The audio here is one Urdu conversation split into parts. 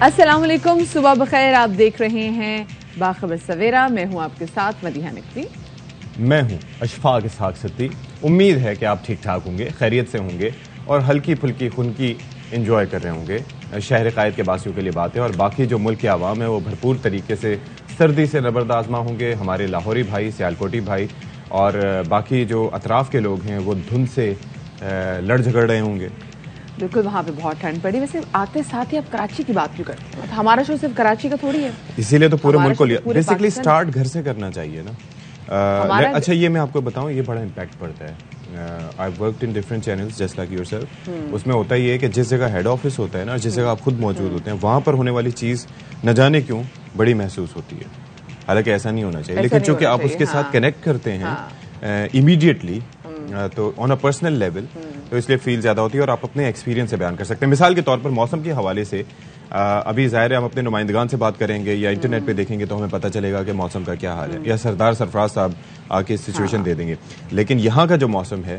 السلام علیکم، صبح بخیر. آپ دیکھ رہے ہیں باخبر سویرا. میں ہوں آپ کے ساتھ مدیحہ نقوی. میں ہوں اشفاق اسحاق ستی. امید ہے کہ آپ ٹھیک ٹھاک ہوں گے، خیریت سے ہوں گے اور ہلکی پھلکی خنکی انجوائے کر رہے ہوں گے. شہر قائد کے باسیوں کے لیے بات ہے اور باقی جو ملک کے عوام ہے وہ بھرپور طریقے سے سردی سے نبرد آزما ہوں گے. ہمارے لاہوری بھائی، سیالکوٹی بھائی اور باقی جو اطراف کے لوگ ہیں وہ دھند سے لڑ جھگڑ رہے ہوں گے. بالکل، وہاں پہ بہت ٹھنڈ پڑی. ویسے آتے ساتھ ہی آپ کراچی کی بات کیوں کرتے ہیں؟ ہمارا شو صرف کراچی کا تھوڑی ہے، اسی لیے تو پورے ملک کو لیا. بیسیکلی سٹارٹ گھر سے کرنا چاہیے نا. اچھا یہ میں آپ کو بتاؤں، یہ بڑا امپیکٹ پڑتا ہے. I've worked in different channels just like yourself. اس میں ہوتا یہ ہے کہ جس جگہ ہیڈ آفس ہوتا ہے نا، جس جگہ آپ خود موجود ہوتے ہیں، وہاں پر ہونے والی چیز نہ جانے کیوں بڑی محسوس ہوتی ہے. حالانکہ ایسا نہیں ہونا چاہیے، لیکن چونکہ آپ اس کے ساتھ کنیکٹ کرتے ہیں امیڈیٹلی تو آن اے پرسنل لیول، تو اس لیے فیل زیادہ ہوتی ہے اور آپ اپنے ایکسپیرینس سے بیان کر سکتے ہیں. مثال کے طور پر موسم کے حوالے سے ابھی ظاہر ہے ہم اپنے نمائندگان سے بات کریں گے یا انٹرنیٹ پہ دیکھیں گے تو ہمیں پتہ چلے گا کہ موسم کا کیا حال ہے، یا سردار سرفراز صاحب آ کے سچویشن دے دیں گے. لیکن یہاں کا جو موسم ہے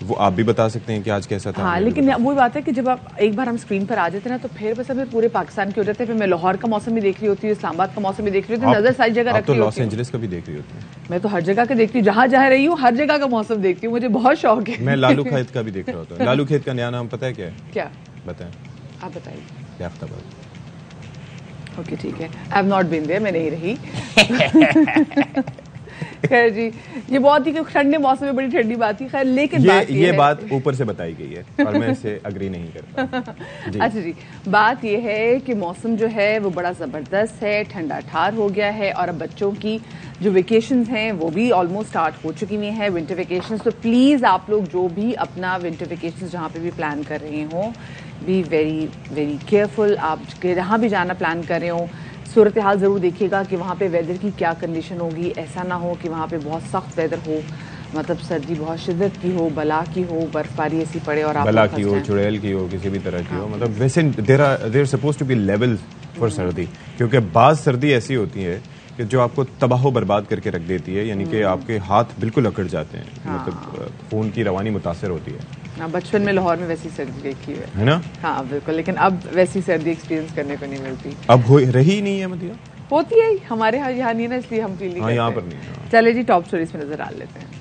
وہ آپ بھی بتا سکتے ہیں کہ آج کیسا تھا. ہاں، لیکن وہی بات ہے کہ جب آپ ایک بار ہم اسکرین پر آ جاتے ہیں نا تو پھر بس ہمیں پورے پاکستان کے ہو جاتے ہیں. پھر میں لاہور کا موسم بھی دیکھ رہی ہوتی ہوں، اسلام آباد کا موسم بھی دیکھ رہی ہوتی ہوں، نظر ساری جگہ رکھ رہی ہوتی ہوں. آپ تو لاس اینجلس کا بھی دیکھ رہی ہوتی ہیں. میں تو ہر جگہ کا دیکھتی ہوں، جہاں جہاں رہی ہوں ہر جگہ کا موسم دیکھتی ہوں. مجھے بہت شوق ہے. میں لالو کھیت کا بھی دیکھ رہا ہوتا ہوں. لالو کھیت کا نیا نام پتہ ہے کیا ہے؟ کیا بتائیں. آپ بتائیے. یافتہ آباد. اوکے ٹھیک ہے. I have not been there, میں نہیں رہی. خیر جی، یہ بہت ہی ٹھنڈے موسم میں بڑی ٹھنڈی بات تھی. خیر لیکن یہ بات اوپر سے بتائی گئی ہے اور میں اس سے اگری نہیں کرتا. اچھا جی، بات یہ ہے کہ موسم جو ہے وہ بڑا زبردست ہے، ٹھنڈا ٹھار ہو گیا ہے اور اب بچوں کی جو ویکیشنز ہیں وہ بھی آلموسٹ سٹارٹ ہو چکی ہوئی ہیں، ونٹر ویکیشنز. تو پلیز آپ لوگ جو بھی اپنا ونٹر ویکیشنز جہاں پہ بھی پلان کر رہے ہوں، بی ویری ویری کیئرفل. آپ جہاں بھی جانا پلان کر رہے ہوں صورتحال ضرور دیکھیے گا کہ وہاں پہ ویدر کی کیا کنڈیشن ہوگی. ایسا نہ ہو کہ وہاں پہ بہت سخت ویدر ہو، مطلب سردی بہت شدت کی ہو، بلا کی ہو، برف باری ایسی پڑے اور آپ بلا کی ہو، چڑیل کی ہو، کسی بھی طرح کی ہو. مطلب ویسے they're suppose to be level for سردی، کیونکہ بعض سردی ایسی ہوتی ہے کہ جو آپ کو تباہ و برباد کر کے رکھ دیتی ہے. یعنی کہ آپ کے ہاتھ بالکل اکڑ جاتے ہیں، مطلب خون کی روانی متاثر ہوتی ہے. بچپن میں لاہور میں ویسی سردی دیکھی ہے نا. ہاں بالکل، لیکن اب ویسی سردی ایکسپیرینس کرنے کو نہیں ملتی. اب رہی نہیں ہے مدیحہ. ہوتی ہے ہمارے یہاں نہیں ہے نا، اس لیے ہم فیل نہیں کرتے. یہاں پر نہیں. چلے جی ٹاپ اسٹوریز میں نظر ڈال لیتے ہیں.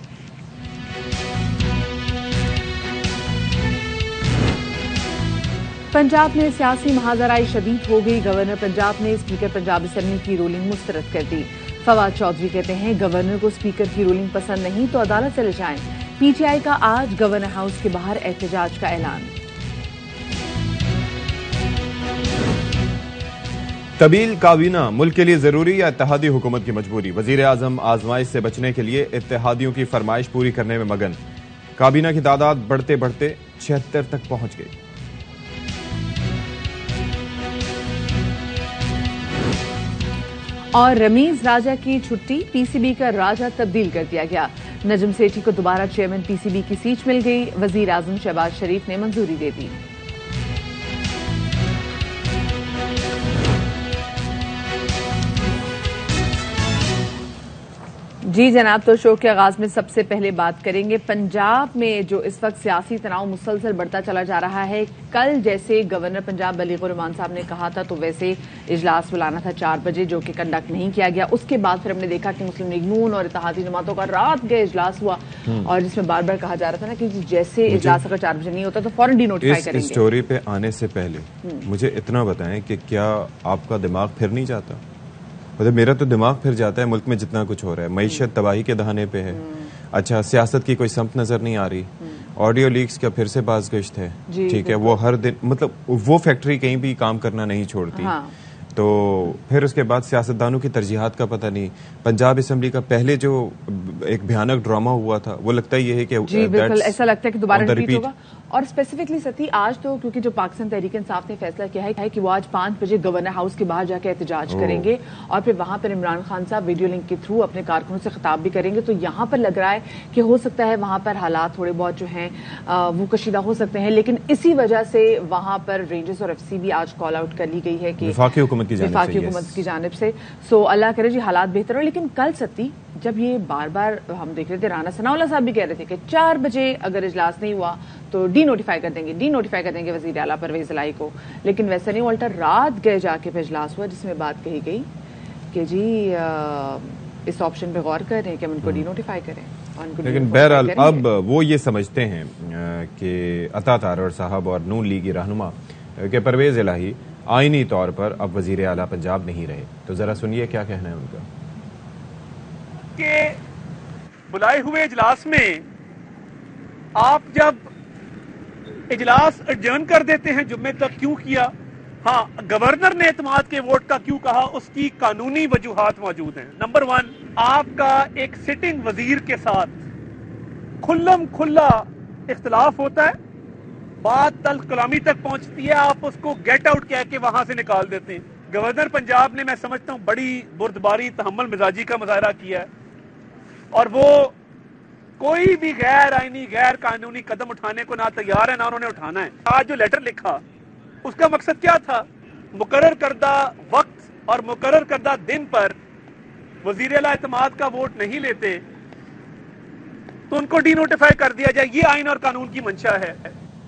پنجاب میں سیاسی محاذرائی شدید ہو گئی. گورنر پنجاب نے اسپیکر پنجاب اسمبلی کی رولنگ مسترد کر دی. فواد چودھری کہتے ہیں گورنر کو اسپیکر کی رولنگ پسند نہیں تو عدالت چلے جائیں. پی ٹی آئی کا آج گورنر ہاؤس کے باہر احتجاج کا اعلان. طویل کابینہ ملک کے لیے ضروری یا اتحادی حکومت کی مجبوری؟ وزیر اعظم آزمائش سے بچنے کے لیے اتحادیوں کی فرمائش پوری کرنے میں مگن. کابینہ کی تعداد بڑھتے بڑھتے 76 تک پہنچ گئی. اور رمیز راجہ کی چھٹی، پی سی بی کا راجہ تبدیل کر دیا گیا. نجم سیٹھی کو دوبارہ چیئرمین پی سی بی کی سیٹ مل گئی. وزیر اعظم شہباز شریف نے منظوری دے دی. جی جناب، تو شو کے آغاز میں سب سے پہلے بات کریں گے پنجاب میں جو اس وقت سیاسی تناؤ مسلسل بڑھتا چلا جا رہا ہے. کل جیسے گورنر پنجاب بلیغ الرحمان صاحب نے کہا تھا تو ویسے اجلاس بلانا تھا 4 بجے، جو کہ کنڈکٹ نہیں کیا گیا. اس کے بعد پھر ہم نے دیکھا کہ مسلم لیگ نون اور اتحادی جماعتوں کا رات گئے اجلاس ہوا اور جس میں بار بار کہا جا رہا تھا نا کہ جیسے اجلاس اگر 4 بجے نہیں ہوتا تو فوراً ڈی نوٹیفائی کریں گے. اس اسٹوری پہ آنے سے پہلے مجھے اتنا بتائیں کہ کیا آپ کا دماغ پھر نہیں جاتا؟ مطلب میرا تو دماغ پھر جاتا ہے ملک میں جتنا کچھ ہو رہا ہے. معیشت تباہی کے دہانے پہ ہے. اچھا، سیاست کی کوئی سمت نظر نہیں آ رہی. آڈیو لیکس کا پھر سے باز گشت ہے. ٹھیک ہے، وہ ہر دن مطلب وہ فیکٹری کہیں بھی کام کرنا نہیں چھوڑتی. تو پھر اس کے بعد سیاستدانوں کی ترجیحات کا پتہ نہیں. پنجاب اسمبلی کا پہلے جو ایک بھیانک ڈرامہ ہوا تھا وہ لگتا یہ ہے کہ جی بالکل ایسا لگتا ہے کہ دوبارہ ریپیٹ ہوگا. اور اسپیسیفکلی ستی آج تو کیونکہ جو پاکستان تحریک انصاف نے فیصلہ کیا ہے کہ وہ آج 5 بجے گورنر ہاؤس کے باہر جا کے احتجاج کریں گے اور پھر وہاں پر عمران خان صاحب ویڈیو لنک کے تھرو اپنے کارکنوں سے خطاب بھی کریں گے. تو یہاں پر لگ رہا ہے کہ ہو سکتا ہے وہاں پر حالات تھوڑے بہت جو ہیں وہ کشیدہ ہو سکتے ہیں. لیکن اسی وجہ سے وہاں پر رینجرز اور ایف سی بھی آج کال آؤٹ کر لی گئی ہے کہ وفاقی حکومت کی جانب سے. سو اللہ کرے جی حالات بہتر ہو. لیکن کل ستی جب یہ بار بار ہم دیکھ رہے تھے، رانا ثناء اللہ صاحب بھی کہہ رہے تھے کہ 4 بجے اگر اجلاس نہیں ہوا تو ڈی نوٹیفائی کر دیں گے وزیر اعلیٰ پرویز الہی کو. لیکن ویسا نہیں, الٹا رات گئے جا کے پھر اجلاس ہوا جس میں بات کہی گئی کہ جی اس آپشن پہ غور کر رہے ہیں کہ ہم ان کو ڈی نوٹیفائی کریں. لیکن بہرحال اب وہ یہ سمجھتے ہیں کہ عطا تارڑ صاحب اور نون لیگی رہنما کہ پرویز الہی آئینی طور پر اب وزیر اعلیٰ پنجاب نہیں رہے. تو ذرا سنیے کیا کہنا ہے ان کا. کہ بلائے ہوئے اجلاس میں آپ جب اجلاس ایڈجرن کر دیتے ہیں جمعے تک کیوں کیا؟ ہاں, گورنر نے اعتماد کے ووٹ کا کیوں کہا, اس کی قانونی وجوہات موجود ہیں. نمبر 1, آپ کا ایک سٹنگ وزیر کے ساتھ کھلم کھلا اختلاف ہوتا ہے, بات تلخ کلامی تک پہنچتی ہے, آپ اس کو گیٹ آؤٹ کہہ کے وہاں سے نکال دیتے ہیں. گورنر پنجاب نے میں سمجھتا ہوں بڑی بردباری تحمل مزاجی کا مظاہرہ کیا ہے, اور وہ کوئی بھی غیر آئینی غیر قانونی قدم اٹھانے کو نہ تیار ہے نہ انہوں نے اٹھانا ہے. آج جو لیٹر لکھا اس کا مقصد کیا تھا؟ مقرر کردہ وقت اور مقرر کردہ دن پر وزیر اعلیٰ اعتماد کا ووٹ نہیں لیتے تو ان کو ڈی نوٹیفائی کر دیا جائے. یہ آئین اور قانون کی منشا ہے.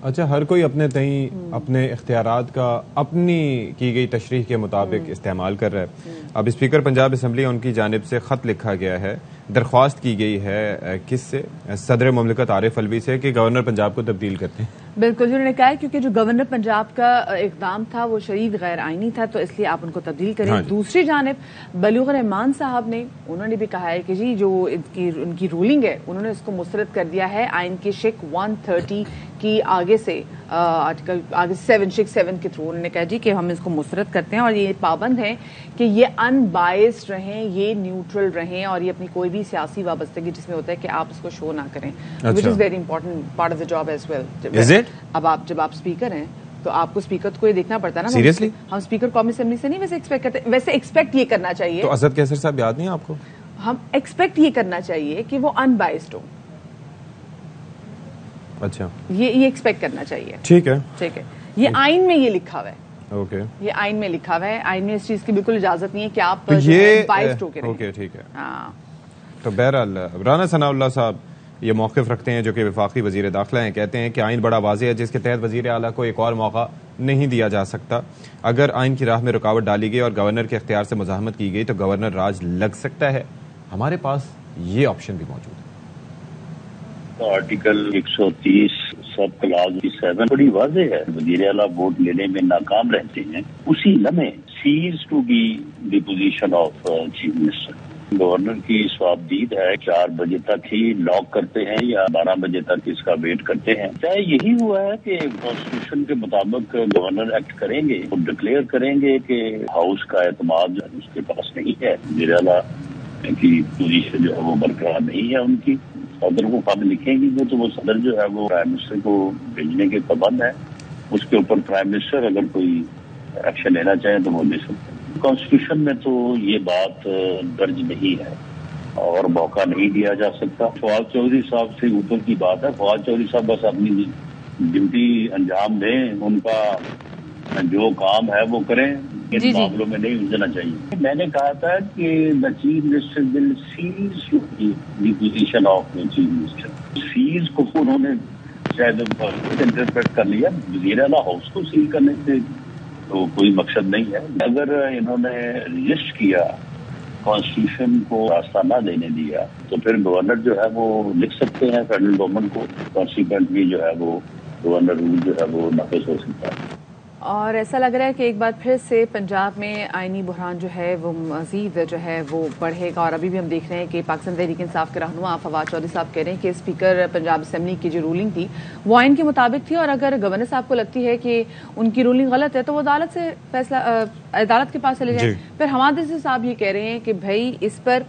اچھا, ہر کوئی اپنے تئیں اپنے اختیارات کا اپنی کی گئی تشریح کے مطابق استعمال کر رہا ہے. اب اسپیکر پنجاب اسمبلی ان کی جانب سے خط لکھا گیا ہے, درخواست کی گئی ہے کس سے؟ صدر مملکت عارف الوی سے کہ گورنر پنجاب کو تبدیل کرتے ہیں. بالکل, انہوں نے کہا ہے کیونکہ جو گورنر پنجاب کا اقدام تھا وہ شدید غیر آئینی تھا تو اس لیے آپ ان کو تبدیل کریں. دوسری جانب بلوغ رحمان صاحب نے انہوں نے بھی کہا ہے کہ جی جو ان کی رولنگ ہے انہوں نے اس کو مسترد کر دیا ہے آئین کی شک 130 کی آگے سے, آرٹیکل آگے 7 شک 7 کے تھرو. انہوں نے کہا جی کہ ہم اس کو مسترد کرتے ہیں اور یہ پابند ہیں کہ یہ ان بائسڈ رہیں, یہ نیوٹرل رہیں اور یہ اپنی کوئی بھی سیاسی وابستگی جس میں ہوتا ہے کہ آپ اس کو شو نہ کریں, which is very important part of the job as well. اب جب آپ اسپیکر ہیں تو آپ کو اسپیکر کو یہ دیکھنا پڑتا ہے نا. سیریسلی ہم اسپیکر قومی اسمبلی سے نہیں ویسے ایکسپیکٹ کرتے, ویسے ایکسپیکٹ یہ کرنا چاہیے. تو اسد کیسر صاحب یاد نہیں آپ کو؟ ہم ایکسپیکٹ یہ کرنا چاہیے کہ وہ ان بائسڈ ہو. اچھا, یہ ایکسپیکٹ کرنا چاہیے. ٹھیک ہے, یہ آئین میں یہ لکھا ہوا ہے. اوکے, یہ آئین میں لکھا ہوا ہے. آئین میں اس چیز کی بالکل اجازت نہیں ہے کہ آپ بائسڈ ہو کے رہیں. اوکے, ٹھیک ہے. تو بہرحال رانا ثناء اللہ صاحب یہ موقف رکھتے ہیں جو کہ وفاقی وزیر داخلہ ہیں. کہتے ہیں کہ آئین بڑا واضح ہے جس کے تحت وزیر اعلیٰ کو ایک اور موقع نہیں دیا جا سکتا. اگر آئین کی راہ میں رکاوٹ ڈالی گئی اور گورنر کے اختیار سے مزاحمت کی گئی تو گورنر راج لگ سکتا ہے. ہمارے پاس یہ آپشن بھی موجود ہے. آرٹیکل 130 سب کلاز 7 بڑی واضح ہے. وزیر اعلیٰ ووٹ لینے میں ناکام رہتے ہیں اسی لمحے ceases to be the position of chief minister. Governor کی سوابدید ہے 4 بجے تک ہی لاک کرتے ہیں یا 12 بجے تک اس کا ویٹ کرتے ہیں. چاہے یہی ہوا ہے کہ کانسٹیٹیوشن کے مطابق گورنر ایکٹ کریں گے, وہ ڈکلیئر کریں گے کہ ہاؤس کا اعتماد اس کے پاس نہیں ہے, وزیر اعلیٰ کی پوزیشن جو ہے وہ برقرار نہیں ہے ان کی. صدر کو خط لکھیں گی تو وہ صدر جو ہے وہ پرائم منسٹر کو بھیجنے کے پابند ہے. اس کے اوپر پرائم منسٹر اگر کوئی ایکشن لینا چاہیں تو وہ لے سکتے ہیں. کانسٹیٹیوشن میں تو یہ بات درج نہیں ہے اور موقع نہیں دیا جا سکتا. فواد چودھری صاحب سے اوپر کی بات ہے. فواد چودھری صاحب بس اپنی ڈیوٹی انجام دیں, ان کا جو کام ہے وہ کریں, ان معاملوں میں نہیں الجھنا چاہیے. میں نے کہا تھا کہ the chief minister will cease the position of chief minister. Cease کو انہوں نے شاید انٹرپریٹ کر لیا, وزیر اعلیٰ ہاؤس کو سیل کرنے سے تو کوئی مقصد نہیں ہے. اگر انہوں نے رجسٹ کیا, کانسٹیٹیوشن کو راستہ نہ دینے دیا, تو پھر گورنر جو ہے وہ لکھ سکتے ہیں فیڈرل گورنمنٹ کو, کانسیکوینٹلی جو ہے وہ گورنر رول جو ہے وہ نافذ ہو سکتا ہے. اور ایسا لگ رہا ہے کہ ایک بار پھر سے پنجاب میں آئینی بحران جو ہے وہ مزید جو ہے وہ بڑھے گا. اور ابھی بھی ہم دیکھ رہے ہیں کہ پاکستان تحریک انصاف کے رہنما فواد چودھری صاحب کہہ رہے ہیں کہ اسپیکر پنجاب اسمبلی کی جو رولنگ تھی وہ آئین کے مطابق تھی, اور اگر گورنر صاحب کو لگتی ہے کہ ان کی رولنگ غلط ہے تو وہ عدالت سے فیصلہ عدالت کے پاس چلے جائیں. پھر حماد عزیز صاحب یہ کہہ رہے ہیں کہ بھائی اس پر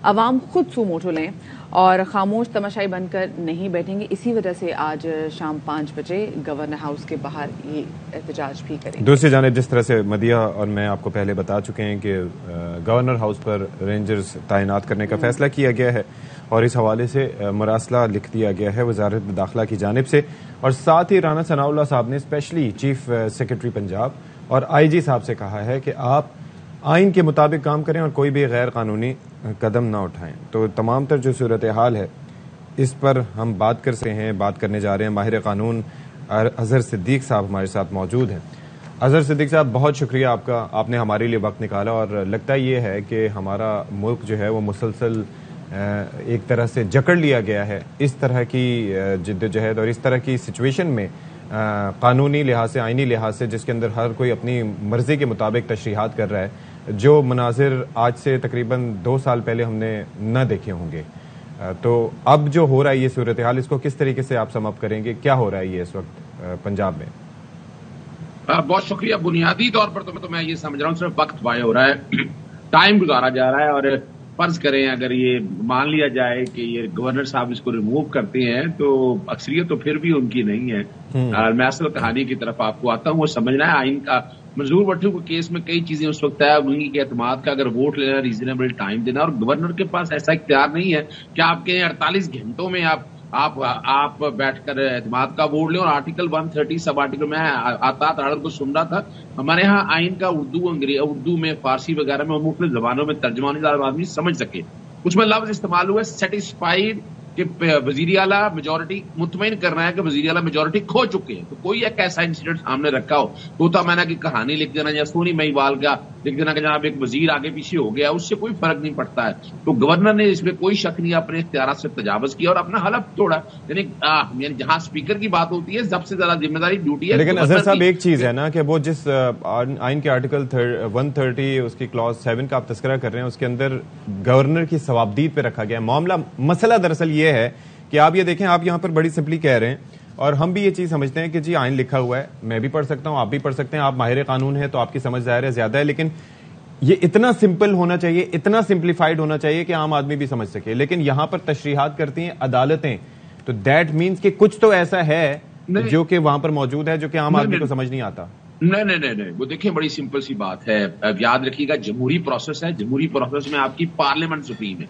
عوام خود سو موٹو لیں اور خاموش تماشائی بن کر نہیں بیٹھیں گے. اسی وجہ سے آج شام 5 بجے گورنر ہاؤس کے باہر یہ احتجاج بھی کریں. دوسری جانب جس طرح سے مدیہ اور میں آپ کو پہلے بتا چکے ہیں کہ گورنر ہاؤس پر رینجرز تعینات کرنے کا فیصلہ کیا گیا ہے اور اس حوالے سے مراسلہ لکھ دیا گیا ہے وزارت داخلہ کی جانب سے, اور ساتھ ہی رانا ثناء اللہ صاحب نے اسپیشلی چیف سیکرٹری پنجاب اور آئی جی صاحب سے کہا ہے کہ آپ آئین کے مطابق کام کریں اور کوئی بھی غیر قانونی قدم نہ اٹھائیں. تو تمام تر جو صورتحال ہے اس پر ہم بات کرنے جا رہے ہیں. ماہر قانون اظہر صدیق صاحب ہمارے ساتھ موجود ہیں. اظہر صدیق صاحب, بہت شکریہ آپ کا, آپ نے ہمارے لیے وقت نکالا, اور لگتا یہ ہے کہ ہمارا ملک جو ہے وہ مسلسل ایک طرح سے جکڑ لیا گیا ہے اس طرح کی جدوجہد اور اس طرح کی سچویشن میں, قانونی لحاظ سے, آئینی لحاظ سے, جس کے اندر ہر کوئی اپنی مرضی کے مطابق تشریحات کر رہا ہے, جو مناظر آج سے تقریباً 2 سال پہلے ہم نے نہ دیکھے ہوں گے. تو اب جو ہو رہا ہے یہ صورتحال, اس کو کس طریقے سے آپ سم اپ کریں گے؟ کیا ہو رہا ہے یہ اس وقت پنجاب میں؟ بہت شکریہ. بنیادی طور پر تو میں یہ سمجھ رہا ہوں صرف وقت ضائع ہو رہا ہے, ٹائم گزارا جا رہا ہے. اور فرض کریں اگر یہ مان لیا جائے کہ یہ گورنر صاحب اس کو ریموو کرتے ہیں تو اکثریت تو پھر بھی ان کی نہیں ہے. میں اصل کہانی کی طرف آپ کو آتا ہوں. وہ سمجھنا ہے آئین کا, منظور بٹو کے کیس میں کئی چیزیں اس وقت طے ہوئی کہ اعتماد کا اگر ووٹ لینا, ریزنیبل ٹائم دینا, اور گورنر کے پاس ایسا اختیار نہیں ہے کہ آپ کے 48 گھنٹوں میں آپ بیٹھ کر اعتماد کا ووٹ لیں. اور آرٹیکل 130 سب آرٹیکل میں آتا کو سن رہا تھا, ہمارے ہاں آئین کا اردو میں, فارسی وغیرہ میں, مختلف زبانوں میں ترجمہ ہونے والا آدمی سمجھ سکے. اس میں لفظ استعمال ہوا ہے سیٹسفائیڈ, کہ وزیر اعلیٰ میجورٹی مطمئن کرنا ہے کہ وزیر اعلیٰ میجورٹی کھو چکے ہیں. تو کوئی ایک ایسا انسیڈنٹ سامنے رکھا ہو, طوطا مینا کی کہانی لکھ دینا یا سونی مہیوال کا لکھ دینا کہ جناب ایک وزیر آگے پیچھے ہو گیا, اس سے کوئی فرق نہیں پڑتا ہے. تو گورنر نے اس میں کوئی شک نہیں اپنے اختیارات سے تجاوز کیا اور اپنا حلف توڑا. یعنی جہاں اسپیکر کی بات ہوتی ہے سب سے زیادہ ذمہ داری ڈیوٹی ہے. لیکن اظہر صاحب ایک چیز ہے نا کہ وہ جس آئین کے آرٹیکل 130 اس کی کلاس 7 کا آپ تذکرہ کر رہے ہیں, اس کے اندر گورنر کی ثوابدید پہ رکھا گیا معاملہ. مسئلہ دراصل یہ ہے کہ آپ یہ دیکھیں, آپ یہاں پر بڑی سمپلی کہہ رہے ہیں, اور ہم بھی یہ چیز سمجھتے ہیں کہ جی آئین لکھا ہوا ہے, میں بھی پڑھ سکتا ہوں, آپ بھی پڑھ سکتے ہیں, آپ ماہر قانون ہیں تو آپ کی سمجھ ظاہر ہے زیادہ ہے, لیکن یہ اتنا سمپل ہونا چاہیے, اتنا سمپلیفائڈ ہونا چاہیے کہ عام آدمی بھی سمجھ سکے. لیکن یہاں پر تشریحات کرتی ہیں عدالتیں, تو دیٹ مینس کہ کچھ تو ایسا ہے جو کہ وہاں پر موجود ہے جو کہ عام آدمی کو سمجھ نہیں آتا. نہیں, وہ دیکھیں بڑی سمپل سی بات ہے. یاد رکھیے گا جمہوری پروسیس ہے, جمہوری پروسیس میں آپ کی پارلیمنٹ سپریم ہے,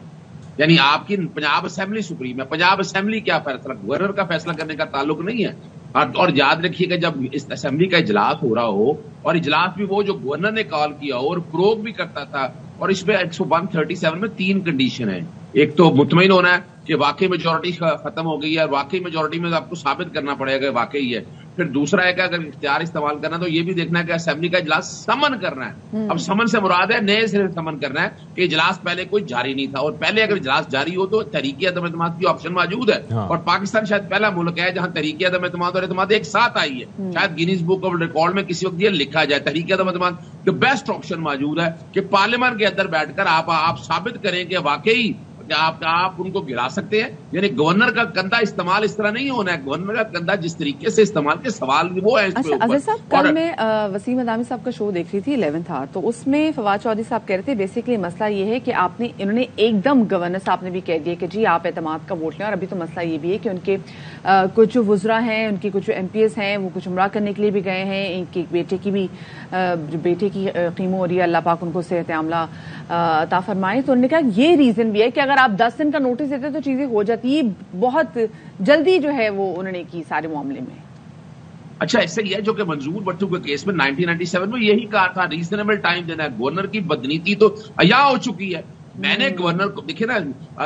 یعنی آپ کی پنجاب اسمبلی سپریم ہے. پنجاب اسمبلی کیا فیصلہ, گورنر کا فیصلہ کرنے کا تعلق نہیں ہے. اور یاد رکھیے گا جب اس اسمبلی کا اجلاس ہو رہا ہو, اور اجلاس بھی وہ جو گورنر نے کال کیا ہو اور فروغ بھی کرتا تھا, اور اس میں 137 میں 3 کنڈیشن ہیں. ایک تو مطمئن ہونا ہے کہ واقعی میجورٹی ختم ہو گئی ہے, اور واقعی میجورٹی میں آپ کو ثابت کرنا پڑے گا واقعی ہے. پھر دوسرا ہے کہ اگر اختیار استعمال کرنا تو یہ بھی دیکھنا ہے کہ اسمبلی کا اجلاس سمن کرنا ہے. اب سمن سے مراد ہے نئے سے سمن کرنا ہے کہ اجلاس پہلے کوئی جاری نہیں تھا, اور پہلے اگر اجلاس جاری ہو تو تحریک عدم اعتماد کی آپشن موجود ہے. اور پاکستان شاید پہلا ملک ہے جہاں تحریک عدم اعتماد اور اعتماد ایک ساتھ آئی ہے. شاید گینیز بک آف ریکارڈ میں کسی وقت یہ لکھا جائے تحریک عدم اعتماد. دا بیسٹ آپشن موجود ہے کہ پارلیمنٹ کے اندر بیٹھ کر آپ ثابت کریں کہ واقعی آپ ان کو گرا سکتے ہیں. یعنی گورنر کا کندھا استعمال اس طرح نہیں ہونا ہے, گورنر کا کندھا جس طریقے سے استعمال کے سوال وہ ہے. اظہر صاحب, کل میں وسیم ادامی صاحب کا شو دیکھ رہی تھی 11th آور, تو اس میں فواد چودھری صاحب کہہ رہے تھے بیسکلی مسئلہ یہ ہے کہ انہوں نے ایک دم گورنر صاحب نے بھی کہہ دیا کہ جی آپ اعتماد کا ووٹ لیں. اور ابھی تو مسئلہ یہ بھی ہے کہ ان کے کچھ وزراء ہیں, ان کے کچھ MPs ہیں, وہ کچھ عمرہ کرنے کے لیے بھی گئے ہیں. ان کے بیٹے کی بھی بیٹے کی قیمو ہو رہی ہے, اللہ پاک ان کو صحت عاملہ عطا فرمائے. تو انہوں نے کہا یہ ریزن بھی ہے کہ اگر آپ 10 دن کا نوٹس دیتے تو چیزیں ہو جاتی, بہت جلدی جو ہے وہ انہوں نے کی سارے معاملے میں. اچھا ایسا ہی ہے جو کہ منظور بٹو کے کیس میں 1997 میں یہی کہا تھا ریزنیبل ٹائم دینا ہے. گورنر کی بدنیتی تو عیا ہو چکی ہے. میں نے گورنر کو دیکھے نا,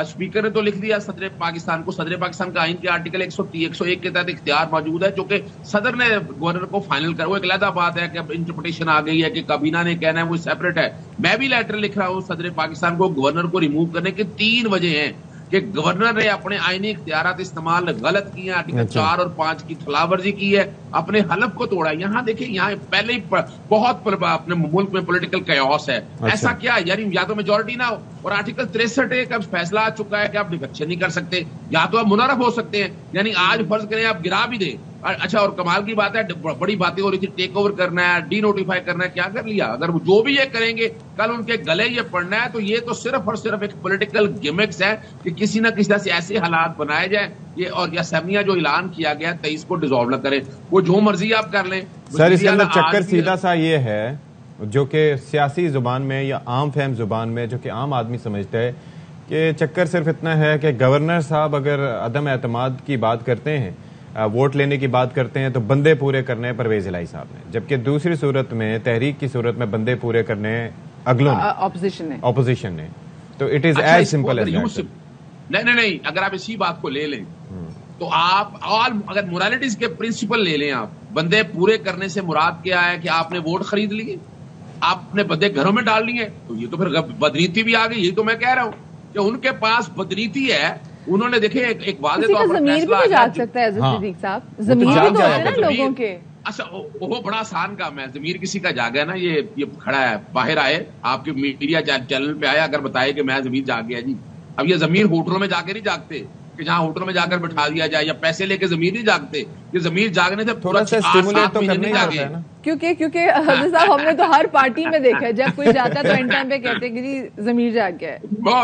اسپیکر نے تو لکھ دیا صدر پاکستان کو, صدر پاکستان کا آئین کے آرٹیکل 101 کے تحت اختیار موجود ہے جو کہ صدر نے گورنر کو فائنل کرا. وہ ایک علیحدہ بات ہے کہ اب انٹرپریٹیشن آ گئی ہے کہ کابینہ نے کہنا ہے, وہ سیپریٹ ہے. میں بھی لیٹر لکھ رہا ہوں صدر پاکستان کو, گورنر کو ریموو کرنے کے 3 وجہ ہیں کہ گورنر نے اپنے آئینی اختیارات استعمال غلط کیے ہیں, آرٹیکل 4 اور 5 کی خلاف ورزی کی ہے, اپنے حلف کو توڑا. یہاں دیکھیں, یہاں پہلے ہی بہت اپنے ملک میں پولیٹیکل کیوس ہے. ایسا کیا ہے, یعنی یا تو میجورٹی نہ ہو, اور آرٹیکل 63 کا فیصلہ آ چکا ہے کہ آپ ڈیفیکشن نہیں کر سکتے, یا تو آپ منحرف ہو سکتے ہیں. یعنی آج فرض کریں آپ گرا بھی دیں. اچھا, اور کمال کی بات ہے, بڑی باتیں ہو رہی تھی, ٹیک اوور کرنا ہے, ڈی نوٹیفائی کرنا ہے, کیا کر لیا. اگر وہ جو بھی یہ کریں گے کل ان کے گلے یہ پڑنا ہے, تو یہ تو صرف اور صرف ایک پولیٹیکل گیمکس ہے کہ کسی نہ کسی طرح سے ایسے حالات بنائے جائیں یہ, اور یہ اسمبلیاں جو اعلان کیا گیا 23 کو ڈیزالو نہ کریں, وہ جو مرضی آپ کر لیں. سر اس کے اندر چکر سیدھا سا یہ ہے جو کہ سیاسی زبان میں یا عام فہم زبان میں جو کہ عام آدمی سمجھتا ہے کہ چکر صرف اتنا ہے کہ گورنر صاحب اگر عدم اعتماد کی بات کرتے ہیں, ووٹ لینے کی بات کرتے ہیں, تو بندے پورے کرنے ہیں پرویز الہی صاحب نے, جبکہ دوسری صورت میں تحریک کی صورت میں بندے پورے کرنے اگلوں اپوزیشن نے. تو it is as simple as that. نہیں, اگر آپ اسی بات کو لے لیں تو آپ اگر مورالٹیز کے پرنسپل لے لیں, آپ بندے پورے کرنے سے مراد کیا ہے کہ آپ نے ووٹ خرید لیے, آپ نے بندے گھروں میں ڈال لیے, تو یہ تو پھر بدنیتی بھی آ گئی. یہ تو میں کہہ رہا ہوں کہ ان کے پاس بدنیتی ہے, انہوں نے دیکھے ایک واضح طور پر ضمیر بھی تو جاگ سکتا ہے صدیق صاحب, ضمیر بھی تو ہے نا لوگوں کے. اچھا وہ بڑا آسان کام ہے, ضمیر کسی کا جاگا نا, یہ کھڑا ہے باہر آئے آپ کے میڈیا چینل پہ آئے, اگر بتائے کہ میں ضمیر جاگ گیا جی. اب یہ ضمیر ہوٹلوں میں جا کے نہیں جاگتے کہ جہاں ہوٹلوں میں جا کر بٹھا دیا جائے, یا پیسے لے کے ضمیر نہیں جاگتے, یہ ضمیر جاگنے سے پورا 7 مہینے نہیں جاگے. کیونکہ حضرت صاحب ہم نے تو ہر پارٹی میں دیکھا ہے, جب کوئی جاتا ہے تو اینڈ ٹائم پہ کہتے ہیں کہ جی ضمیر جاگ گیا ہے.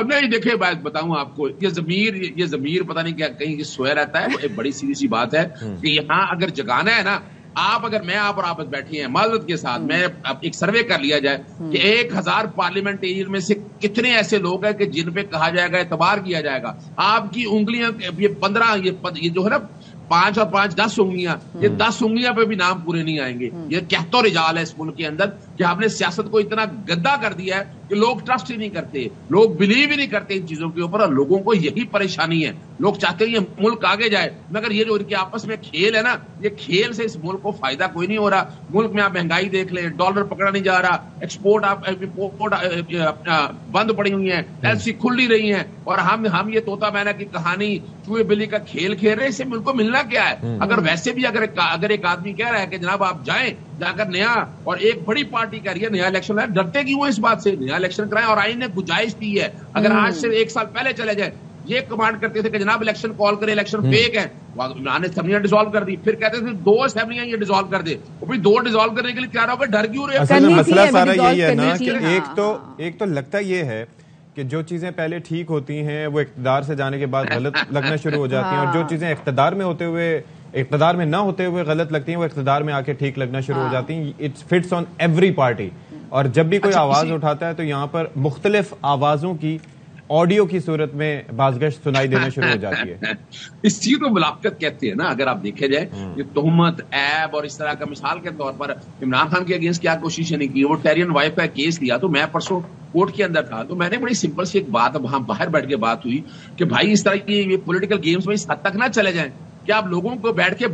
نہیں دیکھیں بات بتاؤں آپ کو, یہ ضمیر پتہ نہیں کیا کہیں سویا رہتا ہے. ایک بڑی سیدھی سی بات ہے کہ یہاں اگر جگانا ہے نا, آپ اور آپس بیٹھی ہیں معذرت کے ساتھ, میں ایک سروے کر لیا جائے کہ 1000 پارلیمنٹیرین میں سے کتنے ایسے لوگ ہیں کہ جن پہ کہا جائے گا, اعتبار کیا جائے گا. آپ کی انگلیاں یہ 15 یہ جو ہے نا 5 اور 5 10 انگلیاں, یہ 10 انگلیاں پہ بھی نام پورے نہیں آئیں گے. یہ کیا تو رجال ہے اس ملک کے اندر کہ آپ نے سیاست کو اتنا گندا کر دیا ہے کہ لوگ ٹرسٹ ہی نہیں کرتے, لوگ بلیو ہی نہیں کرتے ان چیزوں کے اوپر, اور لوگوں کو یہی پریشانی ہے. لوگ چاہتے ہیں یہ ملک آگے جائے, مگر یہ جو ان کے آپس میں کھیل ہے نا, یہ کھیل سے اس ملک کو فائدہ کوئی نہیں ہو رہا. ملک میں آپ مہنگائی دیکھ لیں, ڈالر پکڑا نہیں جا رہا, ایکسپورٹ بند پڑی ہوئی ہیں, ایل سی کھل نہیں رہی ہیں, اور ہم یہ طوطا مینا کی کہانی چوہے بلی کا کھیل کھیل رہے ہیں. اس سے ملک کو ملنا کیا ہے؟ اگر ویسے بھی اگر ایک آدمی کہہ رہا ہے کہ جناب آپ جائیں, جا کر نیا, اور ایک بڑی پارٹی کہہ رہی ہے نیا الیکشن ہے, ڈرتے کیوں ہیں اس بات سے؟ نیا الیکشن کرائیں, اور آئین نے گنجائش دی ہے. اگر آج سے 1 سال پہلے چلے جائیں, یہ کمانڈ کرتے تھے کہ جناب الیکشن کال کریں, الیکشن فیک ہے, عمران نے اسمبلیاں ڈیزالو کر دی, پھر کہتے تھے 2 اسمبلیاں یہ ڈیزالو کر دے, وہ بھی 2 ڈیزالو کرنے کے لیے تیار ہو گئے, ڈر کیوں رہے؟ مسئلہ سارا یہی ہے نا کہ ایک تو لگتا یہ ہے کہ جو چیزیں پہلے ٹھیک ہوتی ہیں وہ اقتدار سے جانے کے بعد غلط لگنا شروع ہو جاتی ہیں, اور جو چیزیں اقتدار میں نہ ہوتے ہوئے غلط لگتی ہیں وہ اقتدار میں آ کے ٹھیک لگنا شروع ہو جاتی ہیں. It fits on every party, اور جب بھی کوئی آواز اٹھاتا ہے تو یہاں پر مختلف آوازوں کی آڈیو کی صورت میں بازگشت سنائی دینا شروع ہو جاتی ہے. اس چیز کو ملاقات کہتے ہیں نا. اگر آپ دیکھے جائے یہ تہمت, ایب اور اس طرح کا, مثال کے طور پر عمران خان کے اگینسٹ کیا کوششیں نہیں کی, وہ ٹیرین وائف کا کیس لیا, تو میں پرسوں کورٹ کے اندر تھا, تو میں نے بڑی سمپل سی ایک بات وہاں باہر بیٹھ کے بات ہوئی کہ بھائی اس طرح کی یہ پولیٹیکل گیمز میں اس حد تک نہ چلے جائیں کہ آپ لوگوں کو بیٹھ کے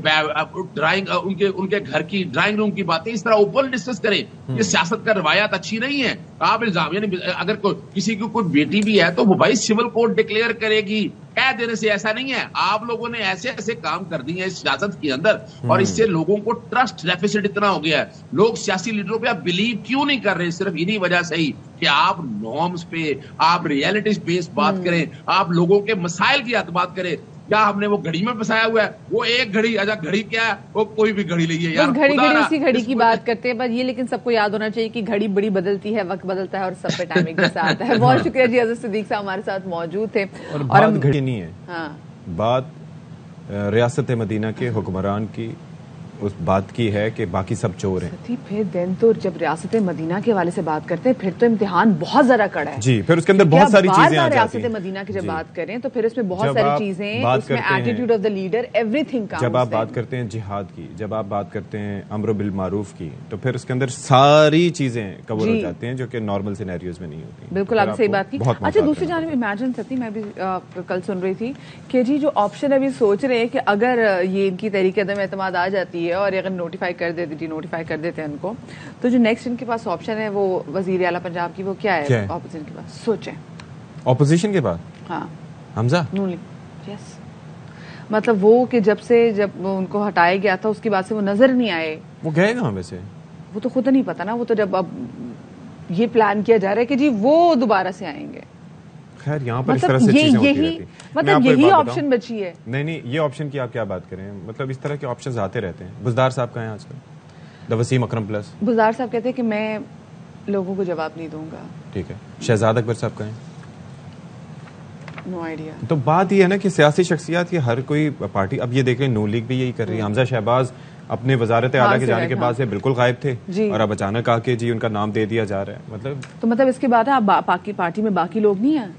ڈرائنگ ان کے گھر کی ڈرائنگ روم کی باتیں اس طرح اوپن ڈسکس کریں. یہ سیاست کا روایات اچھی نہیں ہے. آپ الزام, یعنی اگر کسی کی کوئی بیٹی بھی ہے تو وہ بھائی سول کوڈ ڈکلیئر کرے گی, کہہ دینے سے ایسا نہیں ہے. آپ لوگوں نے ایسے ایسے کام کر دیے ہیں اس سیاست کے اندر, اور اس سے لوگوں کو ٹرسٹ ڈیفیسٹ اتنا ہو گیا ہے. لوگ سیاسی لیڈروں پہ آپ بلیو کیوں نہیں کر رہے؟ صرف انہی وجہ سے ہی کہ آپ نارمز پہ, آپ ریئلٹیز بیس بات کریں, آپ لوگوں کے مسائل کی بات کریں. کیا ہم نے وہ گھڑی میں پھنسایا ہوا ہے؟ وہ ایک گھڑی, اچھا گھڑی کیا ہے, وہ کوئی بھی گھڑی لئیے یار, گھڑی اسی گھڑی کی بات کرتے ہیں. بس یہ لیکن سب کو یاد ہونا چاہیے کہ گھڑی بڑی بدلتی ہے, وقت بدلتا ہے, اور سب پہ ٹائمنگ کے ساتھ ہے. بہت شکریہ جی, حضرت صدیق صاحب ہمارے ساتھ موجود تھے. اور بات گھڑی نہیں ہے, بات ریاست مدینہ کے حکمران کی اس بات کی ہے کہ باقی سب چور ہیں. پھر دن تو جب ریاست مدینہ کے حوالے سے بات کرتے ہیں پھر تو امتحان بہت زیادہ کڑا ہے جی. پھر اس کے اندر بہت ساری چیزیں آ جاتی ہیں. ریاست مدینہ کی جب بات کریں تو پھر اس میں بہت ساری چیزیں, اس میں attitude of the leader, every thing. جب آپ بات کرتے ہیں جہاد کی, جب آپ بات کرتے ہیں امر بالمعروف کی, تو پھر اس کے اندر ساری چیزیں کور ہو جاتی ہیں جو کہ نارمل سینیریوز میں نہیں ہوتی. بالکل آپ صحیح بات کی. اچھا دوسری جانب امیجن کرتی, میں بھی کل سن رہی تھی کہ جی جو آپشن ابھی سوچ رہے ہیں کہ اگر یہ ان کی تحریک عدم اعتماد آ جاتی ہے اور اگر نوٹیفائی کر دیتے ہیں ان کو, تو جو نیکسٹ ان کے پاس آپشن ہے وہ وزیر اعلیٰ پنجاب کی, وہ کیا ہے اپوزیشن کے پاس؟ سوچیں اپوزیشن کے پاس. ہاں حمزہ نون لیگ, یس. مطلب وہ کہ جب ان کو ہٹایا گیا تھا اس کے بعد سے وہ نظر نہیں آئے. وہ گئے کہاں ویسے؟ وہ تو خود نہیں پتا نا. وہ تو جب اب یہ پلان کیا جا رہا ہے کہ جی وہ دوبارہ سے آئیں گے. خیر یہاں پر اس طرح سے چیزیں ہوتی رہتی ہیں. مطلب یہی آپشن بچی ہے. نہیں, یہ آپشن کی آپ کیا بات کریں, مطلب اس طرح کے آپشنز آتے رہتے ہیں. بزدار صاحب کہاں ہیں آج کل؟ دا وسیم اکرم پلس. بزدار صاحب کہتے ہیں کہ میں لوگوں کو جواب نہیں دوں گا. ٹھیک ہے. شہزاد اکبر صاحب کہاں ہیں؟ No idea. تو بات یہ ہے نا کہ سیاسی شخصیات کی ہر کوئی پارٹی, اب یہ دیکھ لیں نون لیگ بھی یہی کر رہی ہے. حمزہ شہباز اپنے وزارت اعلیٰ کے جانے کے بعد سے بالکل غائب تھے, اور اب اچانک آ کے جی ان کا نام دے دیا جا رہا ہے. مطلب تو مطلب اس کے بعد آپ پارٹی میں باقی لوگ نہیں ہیں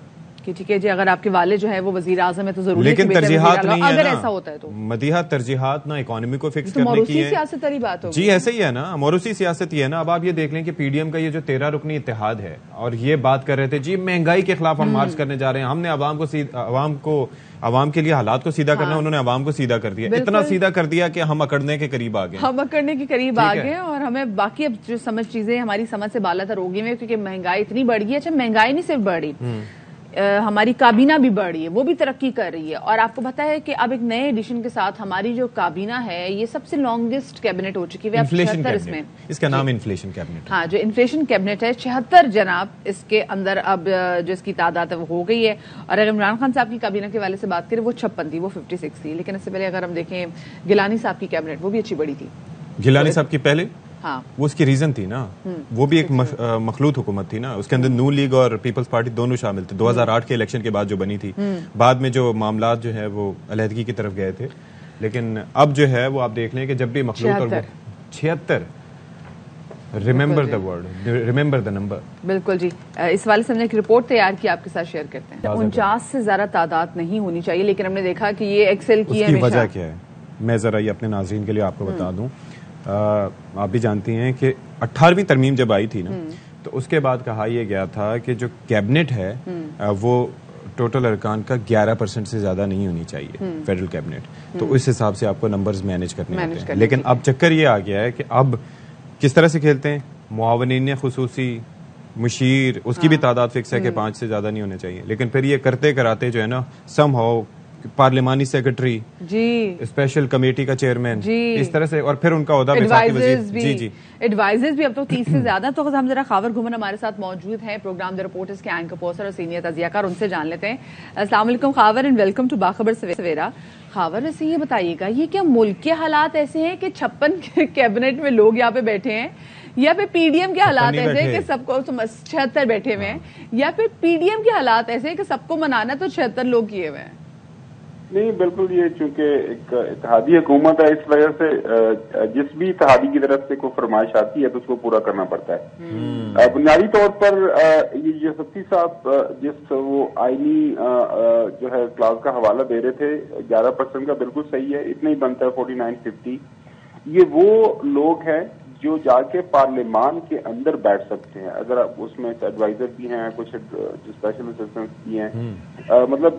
کہ ٹھیک ہے جی اگر آپ کے والد جو ہے وہ وزیر اعظم ہے تو ضروری لیکن ترجیحات نہیں ہے اگر ایسا ہوتا ہے تو مدیحہ ترجیحات نہ اکانومی کو فکس تو کرنے کی ہے. سیاست والی بات ہوگی. جی ایسا ہی ہے نا, موروثی سیاست ہی ہے نا. اب آپ یہ دیکھ لیں کہ پی ڈی ایم کا یہ جو 13 رکنی اتحاد ہے اور یہ بات کر رہے تھے جی مہنگائی کے خلاف ہم مارچ کرنے جا رہے ہیں, ہم نے عوام کے لیے حالات کو سیدھا کرنا, انہوں نے عوام کو سیدھا کر دیا, اتنا سیدھا کر دیا کہ ہم اکڑنے کے قریب آ گئے, اور ہمیں باقی اب جو سمجھ چیزیں ہماری سمجھ سے بالا تر ہو گئی ہیں کیونکہ مہنگائی اتنی بڑھ گئی ہے. اچھا مہنگائی نہیں صرف بڑھ رہی, ہماری کابینہ بھی بڑھ رہی ہے, وہ بھی ترقی کر رہی ہے. اور آپ کو پتا ہے کہ اب ایک نئے ایڈیشن کے ساتھ ہماری جو کابینہ ہے یہ سب سے لانگسٹ کیبنٹ ہو چکی ہے. اس کا نام انفلیشن کیبنٹ. ہاں جو انفلیشن کیبنٹ ہے 76 جناب اس کے اندر اب جو اس کی تعداد ہے وہ ہو گئی ہے. اور اگر عمران خان صاحب کی کابینہ کے والے سے بات کریں وہ 56 تھی, وہ 56 تھی. لیکن اس سے پہلے اگر ہم دیکھیں گیلانی صاحب کی کیبنٹ وہ بھی اچھی بڑی تھی. گیلانی صاحب کی پہلے ہاں وہ اس کی ریزن تھی نا, وہ بھی ایک مخلوط حکومت تھی نا, اس کے اندر نون لیگ اور پیپلز پارٹی دونوں شامل تھے. 2008 کے الیکشن کے بعد جو بنی تھی, بعد میں جو معاملات جو ہے وہ علیحدگی کی طرف گئے تھے. لیکن اب جو ہے وہ آپ دیکھ لیں کہ جب بھی مخلوط اور 76 remember the word, remember the number. بالکل جی. اس والے سے ہم نے ایک رپورٹ تیار کی آپ کے ساتھ شیئر کرتے ہیں. 49 سے زیادہ تعداد نہیں ہونی چاہیے, لیکن ہم نے دیکھا کہ یہ ایکسل کی ہے. اس کی وجہ کیا ہے میں ذرا یہ اپنے ناظرین کے لیے آپ کو بتا دوں. آپ بھی جانتی ہیں کہ 18ویں ترمیم جب آئی تھی نا تو اس کے بعد کہا یہ گیا تھا کہ جو کیبنٹ ہے وہ ٹوٹل ارکان کا 11% سے زیادہ نہیں ہونی چاہیے فیڈرل کیبنٹ. تو اس حساب سے آپ کو نمبرز مینیج کرنے ہوتے ہیں. لیکن اب چکر یہ آ گیا ہے کہ اب کس طرح سے کھیلتے ہیں, معاونین خصوصی, مشیر, اس کی بھی تعداد فکس ہے کہ 5 سے زیادہ نہیں ہونے چاہیے. لیکن پھر یہ کرتے کراتے جو ہے نا سم ہاؤ پارلیمانی سیکرٹری, جی اسپیشل کمیٹی کا چیئرمین, جی اس طرح سے, اور پھر ان کا عہدہ ایڈوائزرز بھی اب تو 30 سے زیادہ. تو ہم ذرا خاور گھومن ہمارے ساتھ موجود ہیں, پروگرام دی رپورٹرز کے اینکر پرسن اور سینئر تجزیہ کار, ان سے جان لیتے ہیں. السلام علیکم خاور اینڈ ویلکم ٹو باخبر سویرا. خاور ویسے یہ بتائیے گا یہ کیا ملک کے حالات ایسے ہیں کہ 56 کیبنٹ میں لوگ یہاں پہ بیٹھے ہیں, یا پھر پی ڈی ایم کے حالات ایسے ہیں کہ سب کو 76 بیٹھے ہوئے ہیں, یا پھر پی ڈی ایم کے حالات ایسے ہیں کہ سب کو منانا تو 76 لوگ کیے ہوئے ہیں؟ نہیں بالکل, یہ چونکہ ایک اتحادی حکومت ہے اس وجہ سے جس بھی اتحادی کی طرف سے کوئی فرمائش آتی ہے تو اس کو پورا کرنا پڑتا ہے. بنیادی طور پر یہ سفتی صاحب جس وہ آئینی جو ہے کلاس کا حوالہ دے رہے تھے 11% کا بالکل صحیح ہے, اتنا ہی بنتا ہے 49-50. یہ وہ لوگ ہیں جو جا کے پارلیمان کے اندر بیٹھ سکتے ہیں. اگر اس میں ایڈوائزر بھی ہیں, کچھ اسپیشل اسسٹنٹ بھی ہیں, مطلب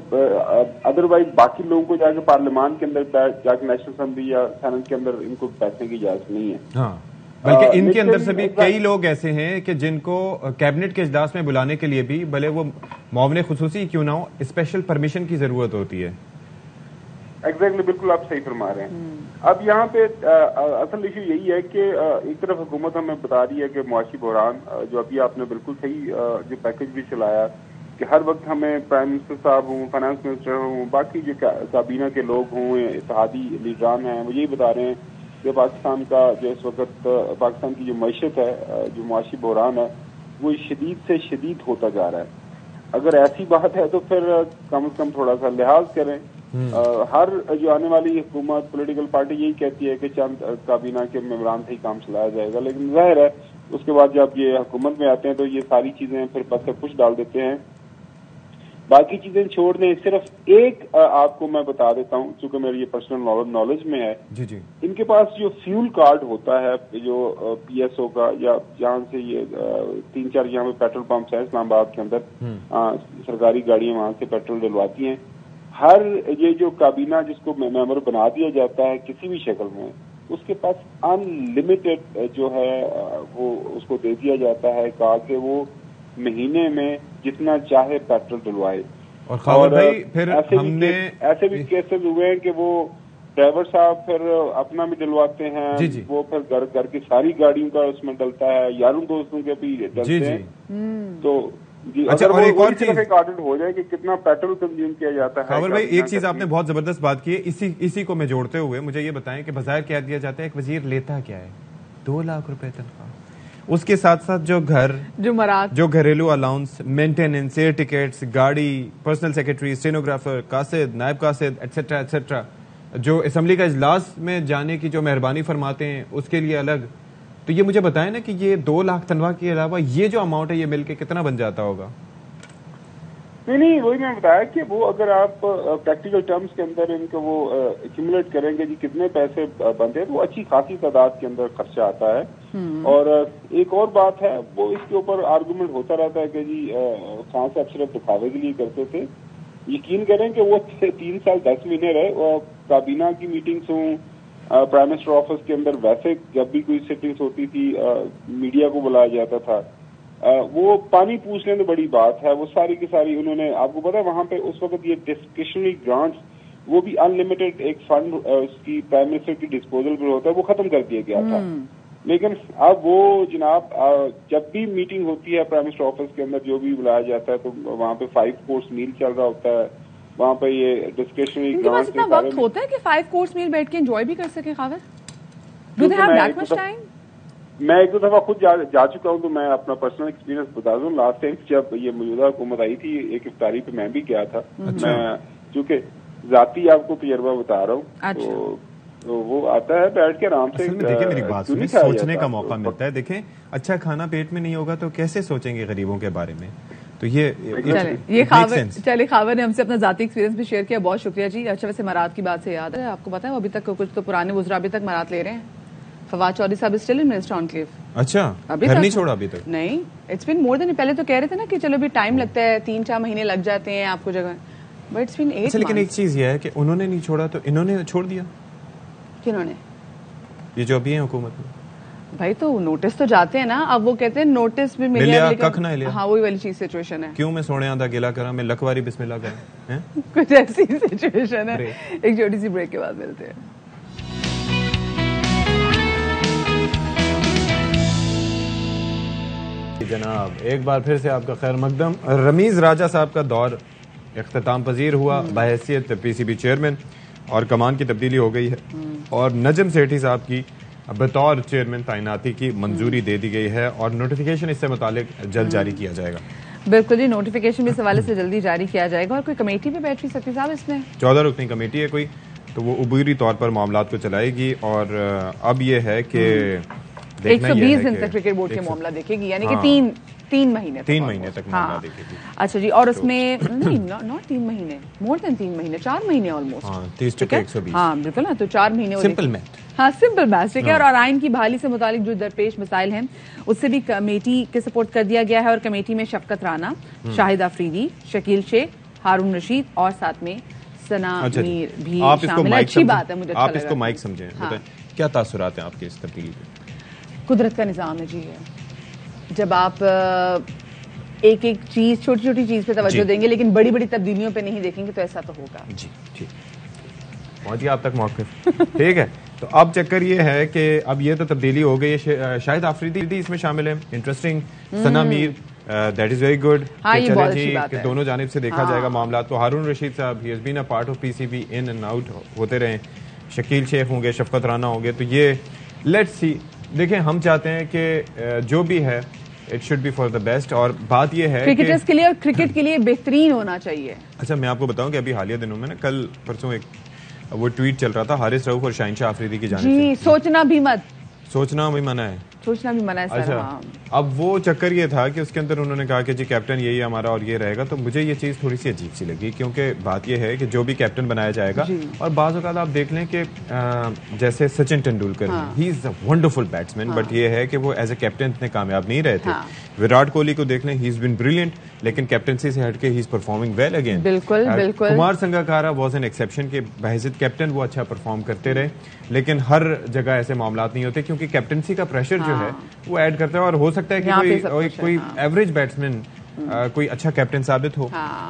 ادروائز باقی لوگوں کو جا کے پارلیمان کے اندر جا کے نیشنل اسمبلی یا سینٹ کے اندر ان کو بیٹھنے کی اجازت نہیں ہے. ہاں بلکہ ان کے اندر سے بھی کئی لوگ ایسے ہیں کہ جن کو کیبنٹ کے اجلاس میں بلانے کے لیے بھی بھلے وہ معاون خصوصی کیوں نہ ہو اسپیشل پرمیشن کی ضرورت ہوتی ہے. ایگزیکٹلی, بالکل آپ صحیح فرما رہے ہیں. اب یہاں پہ اصل ایشو یہی ہے کہ ایک طرف حکومت ہمیں بتا رہی ہے کہ معاشی بحران, جو ابھی آپ نے بالکل صحیح جو پیکج بھی چلایا کہ ہر وقت ہمیں پرائم منسٹر صاحب ہوں, فائنانس منسٹر ہوں, باقی جو کابینہ کے لوگ ہوں, اتحادی لیڈران ہیں, وہ یہی بتا رہے ہیں کہ پاکستان کا جو اس وقت پاکستان کی جو معیشت ہے, جو معاشی بحران ہے, وہ شدید سے شدید ہوتا جا رہا ہے. اگر ایسی بات ہے تو پھر کم از کم تھوڑا سا لحاظ کریں. ہر جو آنے والی حکومت پولیٹیکل پارٹی یہی کہتی ہے کہ چند کابینہ کے ممبران سے ہی کام چلایا جائے گا, لیکن ظاہر ہے اس کے بعد جب یہ حکومت میں آتے ہیں تو یہ ساری چیزیں پھر پتھر پش ڈال دیتے ہیں. باقی چیزیں چھوڑ دیں, صرف ایک آپ کو میں بتا دیتا ہوں چونکہ میری یہ پرسنل نالج میں ہے. جی ان کے پاس جو فیول کارڈ ہوتا ہے جو پی ایس او کا, یا جہاں سے یہ 3-4 یہاں پہ پیٹرول پمپس ہیں اسلام آباد کے اندر, سرکاری گاڑیاں وہاں سے پیٹرول ڈلواتی ہیں. ہر یہ جو کابینہ جس کو ممبر بنا دیا جاتا ہے کسی بھی شکل میں, اس کے پاس ان لمیٹڈ جو ہے وہ اس کو دے دیا جاتا ہے کہ وہ مہینے میں جتنا چاہے پیٹرول ڈلوائے. اور پھر ایسے بھی کیسز ہوئے ہیں کہ وہ ڈرائیور صاحب پھر اپنا بھی ڈلواتے ہیں, وہ پھر گھر کی ساری گاڑیوں کا اس میں ڈلتا ہے, یاروں دوستوں کے بھی ڈلتے ہیں. تو اچھا, اور ایک اور چیز آڈٹ ہو جائے کہ کتنا پیٹرول کنزیوم کیا جاتا ہے. خاور بھائی ایک چیز آپ نے بہت زبردست بات کی ہے, اسی کو میں جوڑتے ہوئے مجھے یہ بتائیں کہ بظاہر کیا دیا جاتا ہے, ایک وزیر لیتا کیا ہے 2 لاکھ روپے تنخواہ, اس کے ساتھ ساتھ جو گھریلو الاؤنس, مینٹیننس, ایئر ٹکٹس, گاڑی, پرسنل سیکرٹری, اسٹینوگرافر, قاصد, نائب قاصد, ایٹسٹرا ایٹسٹرا, جو اسمبلی کا اجلاس میں جانے کی جو مہربانی فرماتے ہیں اس کے لیے الگ. تو یہ مجھے بتائیں نا کہ یہ 2 لاکھ تنخواہ کے علاوہ یہ جو اماؤنٹ ہے یہ مل کے کتنا بن جاتا ہوگا؟ نہیں وہی میں بتایا کہ وہ اگر آپ پریکٹیکل ٹرمز کے اندر ان کو وہ ایکومولیٹ کریں گے جی کتنے پیسے بنتے ہیں تو اچھی خاصی تعداد کے اندر خرچہ آتا ہے. اور ایک اور بات ہے وہ اس کے اوپر آرگومنٹ ہوتا رہتا ہے کہ جی خان صاحب صرف دکھاوے کے لیے کرتے تھے. یقین کریں کہ وہ 3 سال 10 مہینے رہے. کابینہ کی میٹنگز ہوں پرائم منسٹر آفس کے اندر ویسے جب بھی کوئی سیٹنگز ہوتی تھی میڈیا کو بلایا جاتا تھا. وہ پانی پوچھ لیں تو بڑی بات ہے. وہ ساری کی ساری انہوں نے آپ کو پتا وہاں پہ اس وقت یہ ڈسکریشنری گرانٹس وہ بھی ان لمیٹڈ ایک فنڈ اس کی پرائم منسٹر کی ڈسپوزل پر ہوتا ہے وہ ختم کر دیا گیا تھا. لیکن اب وہ جناب جب بھی میٹنگ ہوتی ہے پرائم منسٹر آفس کے اندر جو بھی بلایا جاتا ہے تو وہاں پہ 5 کورس میل چل رہا ہوتا ہے. وہاں پہ یہ ڈسکریشنری گرانٹس اتنا وقت ہوتا ہے کہ 5 کورس میل بیٹھ کے انجوائے بھی کر سکے Khawar? Do they have that much time? میں 1-2 دفعہ خود جا چکا ہوں تو میں اپنا پرسنل ایکسپیرینس بتا دوں. لاسٹ ٹائم جب یہ موجودہ حکومت آئی تھی ایک افطاری پہ میں بھی گیا تھا. میں چونکہ ذاتی آپ کو تجربہ بتا رہا ہوں تو وہ آتا ہے بیٹھ کے آرام سے. دیکھیں میری بات سنیں, سوچنے کا موقع ملتا ہے. دیکھیں اچھا کھانا پیٹ میں نہیں ہوگا تو کیسے سوچیں گے غریبوں کے بارے میں؟ تو یہ خاور نے ہم سے اپنا ذاتی ایکسپیرینس بھی شیئر کیا. بہت شکریہ جی. اچھا ویسے مراد کی بات سے یاد ہے آپ کو پتا ہے ابھی تک کچھ تو پرانے وزراء ابھی تک مراد لے رہے ہیں. فواد چودھری صاحب still in minister on clue. اچھا گھر نہیں چھوڑا ابھی تک؟ نہیں, اٹس بین مور دین. پہلے تو کہہ رہے تھے نا کہ چلو بھی ٹائم لگتا ہے 3-4 مہینے لگ جاتے ہیں آپ کو جگہ, بٹ اٹس بین 8 months. لیکن ایک چیز یہ ہے کہ انہوں نے نہیں چھوڑا تو انہوں نے چھوڑ دیا. کنہوں نے؟ یہ جو ابھی ہیں حکومت میں. بھائی تو نوٹس تو جاتے ہیں نا. اب وہ کہتے ہیں نوٹس بھی ملیا ککھ نہ لیا. ہاں وہی والی چیز سچویشن ہے. کیوں میں سونے آدھا گلا کرا میں لکھواری بسم اللہ کرا کچھ ایسی سچویشن ہے. ایک چھوٹی سی بریک کے بعد ملتے ہیں. جناب ایک بار پھر سے آپ کا خیر مقدم. رمیز راجہ صاحب کا دور اختتام پذیر ہوا بحیثیت پی سی بی چیئرمین اور کمان کی تبدیلی ہو گئی ہے اور نجم سیٹھی صاحب کی بطور چیئرمین تعیناتی کی منظوری دے دی گئی ہے اور نوٹیفیکیشن اس سے متعلق جلد جاری کیا جائے گا. بالکل جی, نوٹیفیکیشن بھی اس حوالے سے جلدی جاری کیا جائے گا. اور کوئی کمیٹی بھی بیٹھ رہی سکتی صاحب اس میں 14 رکنی کمیٹی ہے کوئی, تو وہ عبوری طور پر معاملات کو چلائے گی. اور اب یہ ہے کہ 120 دن تک کرکٹ بورڈ کے معاملہ دیکھے گی, یعنی کہ 3 مہینے تک معاملہ دیکھے گی. اچھا جی. اور اس میں نہیں ناٹ 3 مہینے, مور دین 3 مہینے, 4 مہینے آلموسٹ. 30/120. ہاں بالکل نا, تو 4 مہینے. Simple math. ہاں سمپل میتھ, ٹھیک ہے. اور آئین کی بحالی سے متعلق جو درپیش مسائل ہیں اس سے بھی کمیٹی کے سپورٹ کر دیا گیا ہے. اور کمیٹی میں شفقت رانا, شاہد آفریدی, شکیل شیخ, ہارون رشید اور ساتھ میں ثنا میر بھی شامل ہے. اچھی بات ہے, مجھے آپ اس کو مائک سمجھیں. کیا تاثرات ہیں آپ کے اس تبدیلی پہ؟ قدرت کا نظام ہے جی. جب آپ ایک چیز چھوٹی چھوٹی چیز پہ توجہ دیں گے لیکن بڑی بڑی تبدیلیوں پہ نہیں دیکھیں گے تو ایسا تو ہوگا. جی ٹھیک پہنچ گیا آپ تک موقف. ٹھیک ہے, تو اب چکر یہ ہے کہ اب یہ تو تبدیلی ہو گئی ہے. شاہد آفریدی اس میں شامل ہے, interesting. Sana Mir, that is very good. کہ دونوں جانب سے دیکھا جائے گا معاملات. تو Haroon Rashid Sahab he has been a part of P C B, in and out ہوتے رہے. شکیل شیخ ہوں گے, شفقت رانا ہوں گے. تو یہ لیٹس سی. دیکھیں ہم چاہتے ہیں کہ جو بھی ہے it should be for the best. اور بات یہ ہے کرکٹرز کے لیے اور کرکٹ کے لیے بہترین ہونا چاہیے. اچھا میں آپ کو بتاؤں کہ ابھی حالیہ دنوں میں نا, کل پرسوں ایک وہ ٹویٹ چل رہا تھا حارث رؤف اور شاہین شاہ آفریدی کی جانب سے. جی سوچنا بھی مت, سوچنا بھی منع ہے, سوچنا بھی منع ہے سر. اچھا اب وہ چکر یہ تھا کہ اس کے اندر انہوں نے کہا کہ جی کیپٹن یہی ہمارا اور یہ رہے گا. تو مجھے یہ چیز تھوڑی سی عجیب سی لگی کیونکہ بات یہ ہے کہ جو بھی کیپٹن بنایا جائے گا, اور بعض اوقات آپ دیکھ لیں کہ جیسے سچن ٹینڈولکر ہی از اے ونڈرفل بیٹسمین, بٹ یہ ہے کہ وہ ایز اے کیپٹن اتنے کامیاب نہیں رہے تھے. وراٹ کوہلی کو دیکھ لیں, ہی از بین بریلینٹ, لیکن کیپٹنسی سے ہٹ کے ہی از پرفارمنگ ویل اگین. بالکل بالکل. Kumar Sangakkara was an exception کہ بحیثیت کیپٹن وہ اچھا پرفارم کرتے رہے, لیکن ہر جگہ ایسے معاملات نہیں ہوتے کیونکہ کیپٹنسی کا پریشر جو ہے وہ ایڈ کرتا ہے. اور ہو سکتا ہے کہ کوئی ایوریج بیٹسمین کوئی اچھا کیپٹن ثابت ہو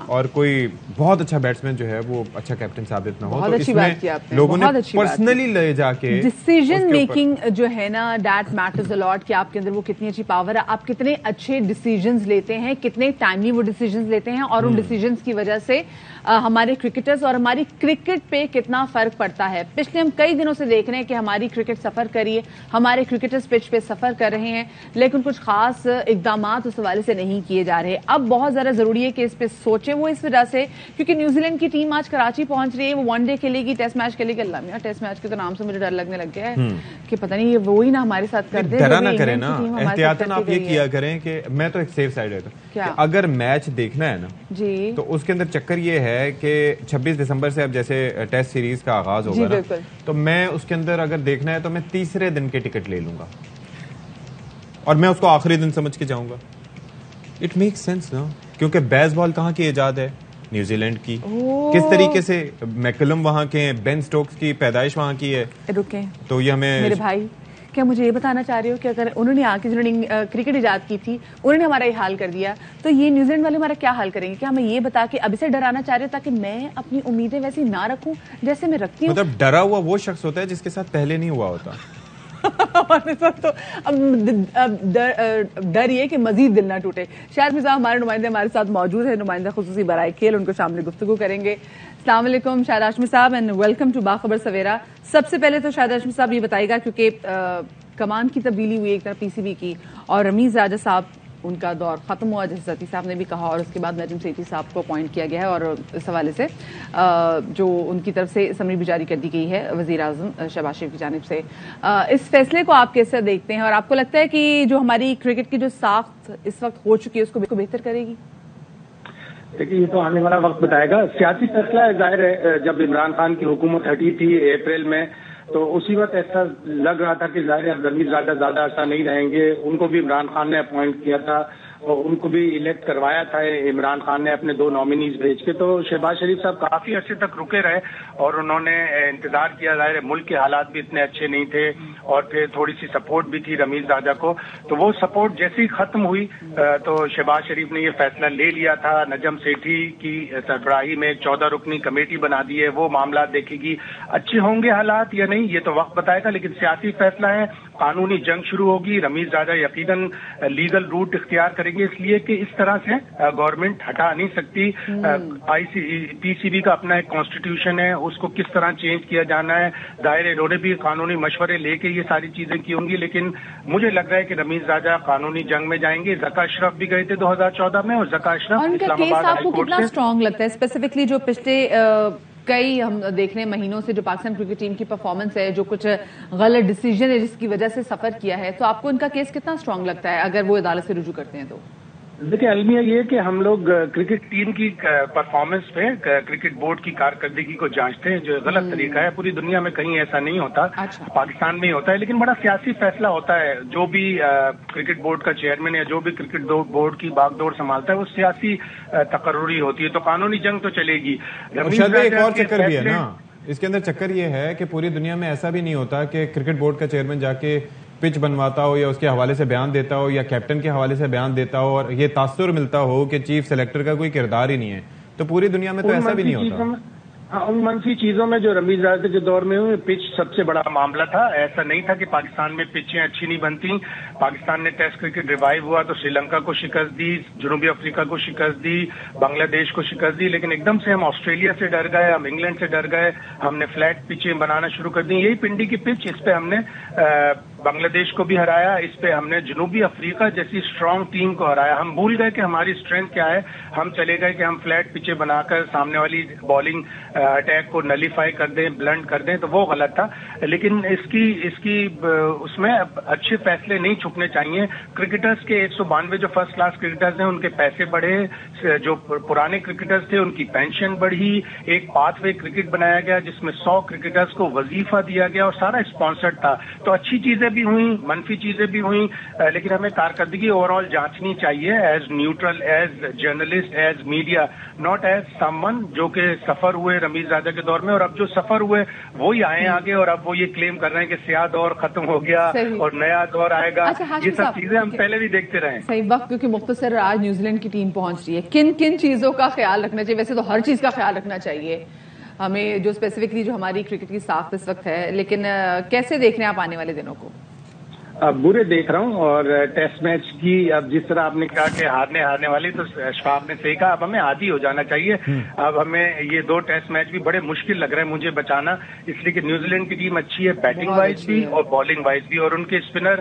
اور کوئی بہت اچھا بیٹسمین جو ہے وہ اچھا کیپٹن ثابت نہ ہو. تو اس میں لوگوں نے پرسنلی لے جا کے ڈیسیژن میکنگ جو ہے نا, دیٹ میٹرز اے لاٹ, کہ آپ کے اندر وہ کتنی اچھی پاور ہے, آپ کتنے اچھے ڈیسیژنز لیتے ہیں, کتنے ٹائملی وہ ڈیسیژنز لیتے ہیں, اور ان ڈیسیژنز کی وجہ سے ہمارے کرکٹرز اور ہماری کرکٹ پہ کتنا فرق پڑتا ہے. پچھلے ہم کئی دنوں سے دیکھ رہے ہیں کہ ہماری کرکٹ سفر کریے, ہمارے کرکٹرز پچ پہ سفر کر رہے ہیں, لیکن کچھ خاص اقدامات اس حوالے سے نہیں کیے جا رہے. ہے. اب بہت زیادہ ضروری ہے کہ اس پہ سوچیں. وہ اس وجہ سے کیونکہ نیوزی لینڈ کی ٹیم آج کراچی پہنچ رہی ہے, وہ ون ڈے کھیلے گی, ٹیسٹ میچ کھیلے گی. اللہ میاں ٹیسٹ میچ کے تو نام سے مجھے ڈر لگنے لگ گیا ہے کہ پتہ نہیں یہ وہی نہ ہمارے ساتھ کر دے. ڈرا نہ کریں نا, احتیاطاً آپ یہ کیا کریں کہ میں تو ایک سیف سائڈ رہتا ہوں کہ اگر میچ دیکھنا ہے نا جی تو اس کے اندر چکر یہ ہے کہ 26 دسمبر سے اب جیسے ٹیسٹ سیریز کا آغاز ہوگا نا, تو میں اس کے اندر اگر دیکھنا ہے تو میں تیسرے دن کے ٹکٹ لے لوں گا اور میں اس کو آخری دن سمجھ کے جاؤں گا. اٹ میک سینس نا, کیونکہ بیس بال کہاں کی ایجاد ہے؟ نیوزی لینڈ کی. کس طریقے سے میکلم وہاں کے, بین سٹوکس کی پیدائش وہاں کی ہے. رکیں تو یہ ہمیں میرے بھائی, کیا مجھے یہ بتانا چاہ رہے ہو کہ اگر انہوں نے آ کے جنہوں نے کرکٹ ایجاد کی تھی انہوں نے ہمارا یہ حال کر دیا تو یہ نیوزی لینڈ والے ہمارا کیا حال کریں گے؟ کیا ہمیں یہ بتا کے اب اسے ڈرانا چاہ رہے ہو تاکہ میں اپنی امیدیں ویسی نہ رکھوں جیسے میں رکھتی ہوں؟ مطلب ڈرا ہوا وہ شخص ہوتا ہے جس کے ساتھ پہلے نہیں ہوا ہوتا. تو اب ڈر یہ کہ مزید دل نہ ٹوٹے. شاید صاحب ہمارے نمائندے ہمارے ساتھ موجود ہیں, نمائندہ خصوصی برائے کھیل, ان کو شامل گفتگو کریں گے. السلام علیکم شاہد ہاشمی صاحب اینڈ ویلکم ٹو باخبر سویرا. سب سے پہلے تو شاہد ہاشمی صاحب یہ بتائیے گا کیونکہ کمان کی تبدیلی ہوئی ایک طرح پی سی بی کی اور رمیز راجہ صاحب ان کا دور ختم ہوا جیسے ستی صاحب نے بھی کہا, اور اس کے بعد نجم سیٹھی صاحب کو اپوائنٹ کیا گیا ہے اور اس حوالے سے جو ان کی طرف سے سمری بھی جاری کر دی گئی ہے وزیر اعظم شہباز شریف کی جانب سے. اس فیصلے کو آپ کیسے دیکھتے ہیں اور آپ کو لگتا ہے کہ جو ہماری کرکٹ کی جو ساخت اس وقت ہو چکی ہے اس کو بہتر کرے گی؟ دیکھیے یہ تو آنے والا وقت بتائے گا. سیاسی فیصلہ ہے, ظاہر ہے جب عمران خان کی حکومت ہٹی تھی اپریل میں تو اسی وقت ایسا لگ رہا تھا کہ ظاہر ہے رمیز زیادہ ایسا نہیں رہیں گے. ان کو بھی عمران خان نے اپوائنٹ کیا تھا اور ان کو بھی الیکٹ کروایا تھا عمران خان نے اپنے 2 نامینیز بھیج کے. تو شہباز شریف صاحب کافی عرصے تک رکے رہے اور انہوں نے انتظار کیا. ظاہر ملک کے حالات بھی اتنے اچھے نہیں تھے اور پھر تھوڑی سی سپورٹ بھی تھی رمیز راجہ کو, تو وہ سپورٹ جیسے ہی ختم ہوئی تو شہباز شریف نے یہ فیصلہ لے لیا تھا. نجم سیٹھی کی سربراہی میں 14 رکنی کمیٹی بنا دی ہے, وہ معاملات دیکھے گی. اچھے ہوں گے حالات یا نہیں یہ تو وقت بتائے گا, لیکن سیاسی فیصلہ ہے. قانونی جنگ شروع ہوگی. رمیز راجہ یقیناً لیگل روٹ اختیار کریں گے, اس لیے کہ اس طرح سے گورنمنٹ ہٹا نہیں سکتی. پی سی بی کا اپنا ایک کانسٹیٹیوشن ہے, اس کو کس طرح چینج کیا جانا ہے. ظاہر انہوں نے بھی قانونی مشورے لے کے یہ ساری چیزیں کی ہوں گی, لیکن مجھے لگ رہا ہے کہ رمیز راجہ قانونی جنگ میں جائیں گے. ذکا اشرف بھی گئے تھے 2014 میں اور ذکا اشرف اسلام آباد آپ کو کتنا اسٹرانگ لگتا ہے اسپیسیفکلی جو پچھلے کئی ہم دیکھ رہے ہیں مہینوں سے جو پاکستان کرکٹ ٹیم کی پرفارمنس ہے, جو کچھ غلط ڈیسیجن ہے جس کی وجہ سے سفر کیا ہے, تو آپ کو ان کا کیس کتنا اسٹرانگ لگتا ہے اگر وہ عدالت سے رجوع کرتے ہیں تو؟ دیکھیں المیہ یہ کہ ہم لوگ کرکٹ ٹیم کی پرفارمنس پہ کرکٹ بورڈ کی کارکردگی کو جانچتے ہیں, جو غلط طریقہ ہے. پوری دنیا میں کہیں ایسا نہیں ہوتا, پاکستان میں ہی ہوتا ہے, لیکن بڑا سیاسی فیصلہ ہوتا ہے. جو بھی کرکٹ بورڈ کا چیئرمین یا جو بھی کرکٹ بورڈ کی باغ دوڑ سنبھالتا ہے وہ سیاسی تقرری ہوتی ہے. تو قانونی جنگ تو چلے گی. ایک اور چکر بھی ہے نا اس کے اندر, چکر یہ ہے کہ پوری دنیا میں ایسا بھی نہیں ہوتا کہ کرکٹ بورڈ کا چیئرمین جا کے پچ بنواتا ہو یا اس کے حوالے سے بیان دیتا ہو یا کیپٹن کے حوالے سے بیان دیتا ہو اور یہ تاثر ملتا ہو کہ چیف سلیکٹر کا کوئی کردار ہی نہیں ہے. تو پوری دنیا میں تو ایسا بھی نہیں ہوتا. ان منفی چیزوں میں جو رمیز راجہ کے دور میں ہوئی پچ سب سے بڑا معاملہ تھا. ایسا نہیں تھا کہ پاکستان میں پچیں اچھی نہیں بنتی. پاکستان نے ٹیسٹ کرکٹ ریوائیو ہوا تو سری لنکا کو شکست دی, جنوبی افریقہ کو شکست دی, بنگلہ دیش کو شکست دی, لیکن ایک دم سے ہم آسٹریلیا سے ڈر گئے, ہم انگلینڈ سے ڈر گئے, ہم نے فلیٹ پچیں بنانا شروع کر دی. یہی پنڈی کی پچ, اس پہ ہم نے بنگلہ دیش کو بھی ہرایا, اس پہ ہم نے جنوبی افریقہ جیسی اسٹرانگ ٹیم کو ہرایا. ہم بھول گئے کہ ہماری اسٹرینتھ کیا ہے. ہم چلے گئے کہ ہم فلیٹ پچیں بنا کر سامنے والی بالنگ اٹیک کو نلیفائی کر دیں, بلنٹ کر دیں, تو وہ غلط تھا. لیکن اس میں اچھے فیصلے نہیں چھپنے چاہیے. کرکٹرز کے 192 جو فرسٹ کلاس کرکٹرز ہیں ان کے پیسے بڑھے, جو پرانے کرکٹرز تھے ان کی پینشن بڑھی, ایک پاتھ وے کرکٹ بنایا گیا جس میں 100 کرکٹرز کو وظیفہ دیا گیا اور سارا اسپانسرڈ تھا. تو اچھی چیزیں بھی ہوئیں, منفی چیزیں بھی ہوئیں, لیکن ہمیں کارکردگی اوور آل جانچنی چاہیے as neutral, as journalist, as media, not as some one جو کہ سفر ہوئے رمیز راجہ کے دور میں, اور اب جو سفر ہوئے وہی آئے آگے اور اب وہ یہ کلیم کر رہے ہیں کہ سیاہ دور ختم ہو گیا اور نیا دور آئے گا. یہ سب چیزیں ہم پہلے بھی دیکھتے رہے. صحیح وقت کیونکہ مختصر آج نیوزی لینڈ کی ٹیم پہنچ رہی ہے, کن کن چیزوں کا خیال رکھنا چاہیے؟ ویسے تو ہر چیز کا خیال رکھنا چاہیے ہمیں, جو اسپیسیفکلی جو ہماری کرکٹ کی ساخت اس وقت ہے, لیکن کیسے دیکھ رہے ہیں آپ آنے والے دنوں کو؟ برے دیکھ رہا ہوں, اور ٹیسٹ میچ کی اب جس طرح آپ نے کہا کہ ہارنے والی, تو اشفاق نے صحیح کہا, اب ہمیں عادی ہو جانا چاہیے. اب ہمیں یہ 2 ٹیسٹ میچ بھی بڑے مشکل لگ رہے ہیں مجھے بچانا, اس لیے کہ نیوزی لینڈ کی ٹیم اچھی ہے بیٹنگ وائز بھی اور بالنگ وائز بھی, اور ان کے اسپنر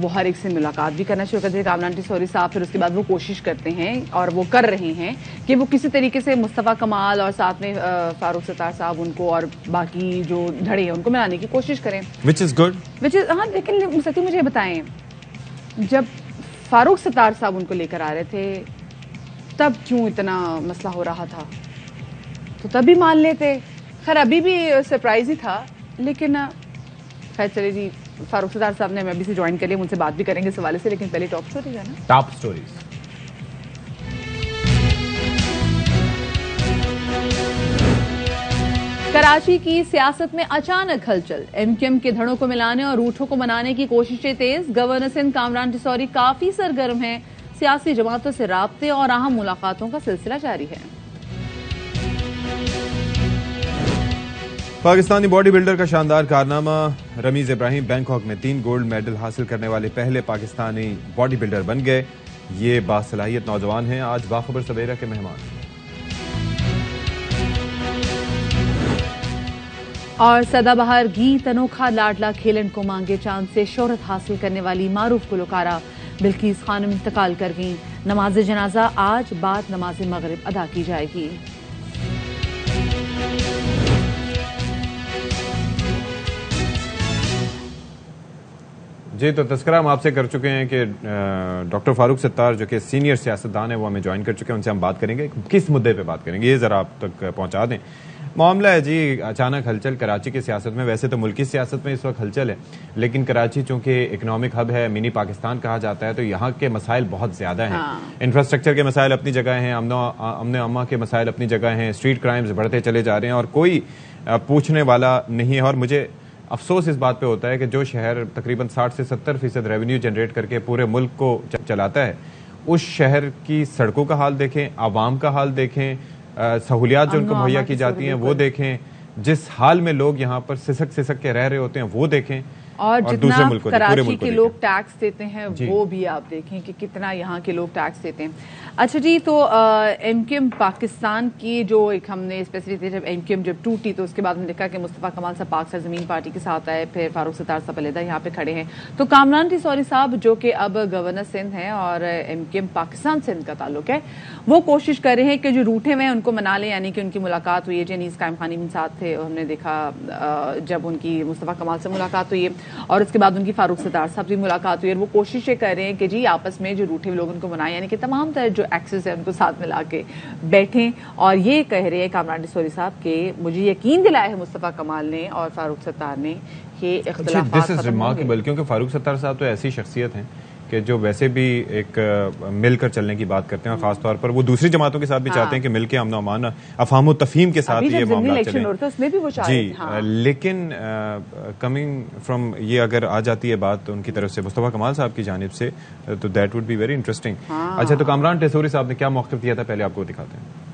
وہ ہر ایک سے ملاقات بھی کرنا شروع کرتے ہیں کامران ٹیسوری صاحب. پھر اس کے بعد وہ کوشش کرتے ہیں اور وہ کر رہے ہیں کہ وہ کسی طریقے سے مصطفیٰ کمال اور ساتھ میں فاروق ستار صاحب ان کو اور باقی جو دھڑے ہیں ان کو ملانے کی کوشش کریں, which is good. ہاں. لیکن مستقل مجھے بتائیں, جب فاروق ستار صاحب ان کو لے کر آ رہے تھے تب کیوں اتنا مسئلہ ہو رہا تھا؟ تو تب بھی مان لیتے. خیر ابھی بھی سرپرائز ہی تھا, لیکن خیر چلے جی. فاروق ستار صاحب نے ابھی سے جوائن کر لیا, ان سے بات بھی کریں گے اس حوالے سے, لیکن پہلے ٹاپ اسٹوریز ہے نا. Top stories. کراچی کی سیاست میں اچانک ہلچل, ایم کیو ایم کے دھڑوں کو ملانے اور روٹھوں کو منانے کی کوششیں تیز. گورنر سندھ کامران ٹیسوری کافی سرگرم ہیں, سیاسی جماعتوں سے رابطے اور اہم ملاقاتوں کا سلسلہ جاری ہے. پاکستانی باڈی بلڈر کا شاندار کارنامہ. رمیز ابراہیم بینکاک میں 3 گولڈ میڈل حاصل کرنے والے پہلے پاکستانی باڈی بلڈر بن گئے. یہ باصلاحیت نوجوان ہیں آج باخبر سویرا کے مہمان. اور سدا بہار گیت انوکھا لاڈلا کھیلن کو مانگے چاند سے شہرت حاصل کرنے والی معروف گلوکارہ بلقیس خانم انتقال کر گئیں. نماز جنازہ آج بعد نماز مغرب ادا کی جائے گی. جی تو تذکرہ ہم آپ سے کر چکے ہیں کہ ڈاکٹر فاروق ستار جو کہ سینئر سیاستدان ہیں وہ ہمیں جوائن کر چکے ہیں. ان سے ہم بات کریں گے, کس مدعے پہ بات کریں گے یہ ذرا آپ تک پہنچا دیں. معاملہ ہے جی اچانک ہلچل کراچی کی سیاست میں. ویسے تو ملکی سیاست میں اس وقت ہلچل ہے, لیکن کراچی چونکہ اکنامک ہب ہے, منی پاکستان کہا جاتا ہے, تو یہاں کے مسائل بہت زیادہ ہیں. انفراسٹرکچر کے مسائل اپنی جگہ ہیں, امن و امان کے مسائل اپنی جگہ ہیں, اسٹریٹ کرائمز بڑھتے چلے جا رہے ہیں اور کوئی پوچھنے والا نہیں ہے. اور مجھے افسوس اس بات پہ ہوتا ہے کہ جو شہر تقریباً 60 سے 70% ریونیو جنریٹ کر کے پورے ملک کو چلاتا ہے, اس شہر کی سڑکوں کا حال دیکھیں, عوام کا حال دیکھیں, سہولیات جو ان کو مہیا کی جاتی ہیں وہ دیکھیں, جس حال میں لوگ یہاں پر سسک کے رہ رہے ہوتے ہیں وہ دیکھیں, اور جتنا کراچی کے لوگ ٹیکس دیتے ہیں وہ بھی آپ دیکھیں کہ کتنا یہاں کے لوگ ٹیکس دیتے ہیں. اچھا جی, تو ایم کیو ایم پاکستان کی جو ایک ہم نے اسپیسیفک جب ایم کیو ایم جب ٹوٹی تو اس کے بعد ہم نے دیکھا کہ مصطفیٰ کمال صاحب پاک سرزمین پارٹی کے ساتھ آئے, پھر فاروق ستار صاحب علیحدہ یہاں پہ کھڑے ہیں. تو کامران ٹیسوری صاحب جو کہ اب گورنر سندھ ہیں اور M Q M Pakistan Sindh کا تعلق ہے, وہ کوشش کر رہے ہیں کہ جو روٹے ہوئے ان کو منا لیں. یعنی کہ ان کی ملاقات ہوئی ہے, جنیز قائم خانی کے ساتھ تھے, ہم نے دیکھا جب ان کی مصطفیٰ کمال سے ملاقات ہوئی ہے, اور اس کے بعد ان کی فاروق ستار صاحب سے ملاقات ہوئی ہے. وہ کوششیں کر رہے ہیں کہ جی آپس میں جو روٹے لوگ ان کو منائیں, یعنی کہ تمام طرح جو ایکسس ہے ان کو ساتھ ملا کے بیٹھیں. اور یہ کہہ رہے ہیں کامران ٹیسوری صاحب کہ مجھے یقین دلایا ہے مصطفیٰ کمال نے اور فاروق ستار نے کہ اختلافات ختم ہوں گے. کیونکہ فاروق ستار صاحب تو ایسی شخصیت ہیں کہ جو ویسے بھی ایک مل کر چلنے کی بات کرتے ہیں, اور خاص طور پر وہ دوسری جماعتوں کے ساتھ بھی چاہتے ہیں کہ مل کے امن و امان افہام و تفہیم کے ساتھ یہ معاملات چلیں. جی لیکن کمنگ فرام یہ اگر آ جاتی ہے بات ان کی طرف سے مصطفیٰ کمال صاحب کی جانب سے, تو that would be very interesting. اچھا, تو کامران ٹیسوری صاحب نے کیا موقف دیا تھا, پہلے آپ کو دکھاتے ہیں.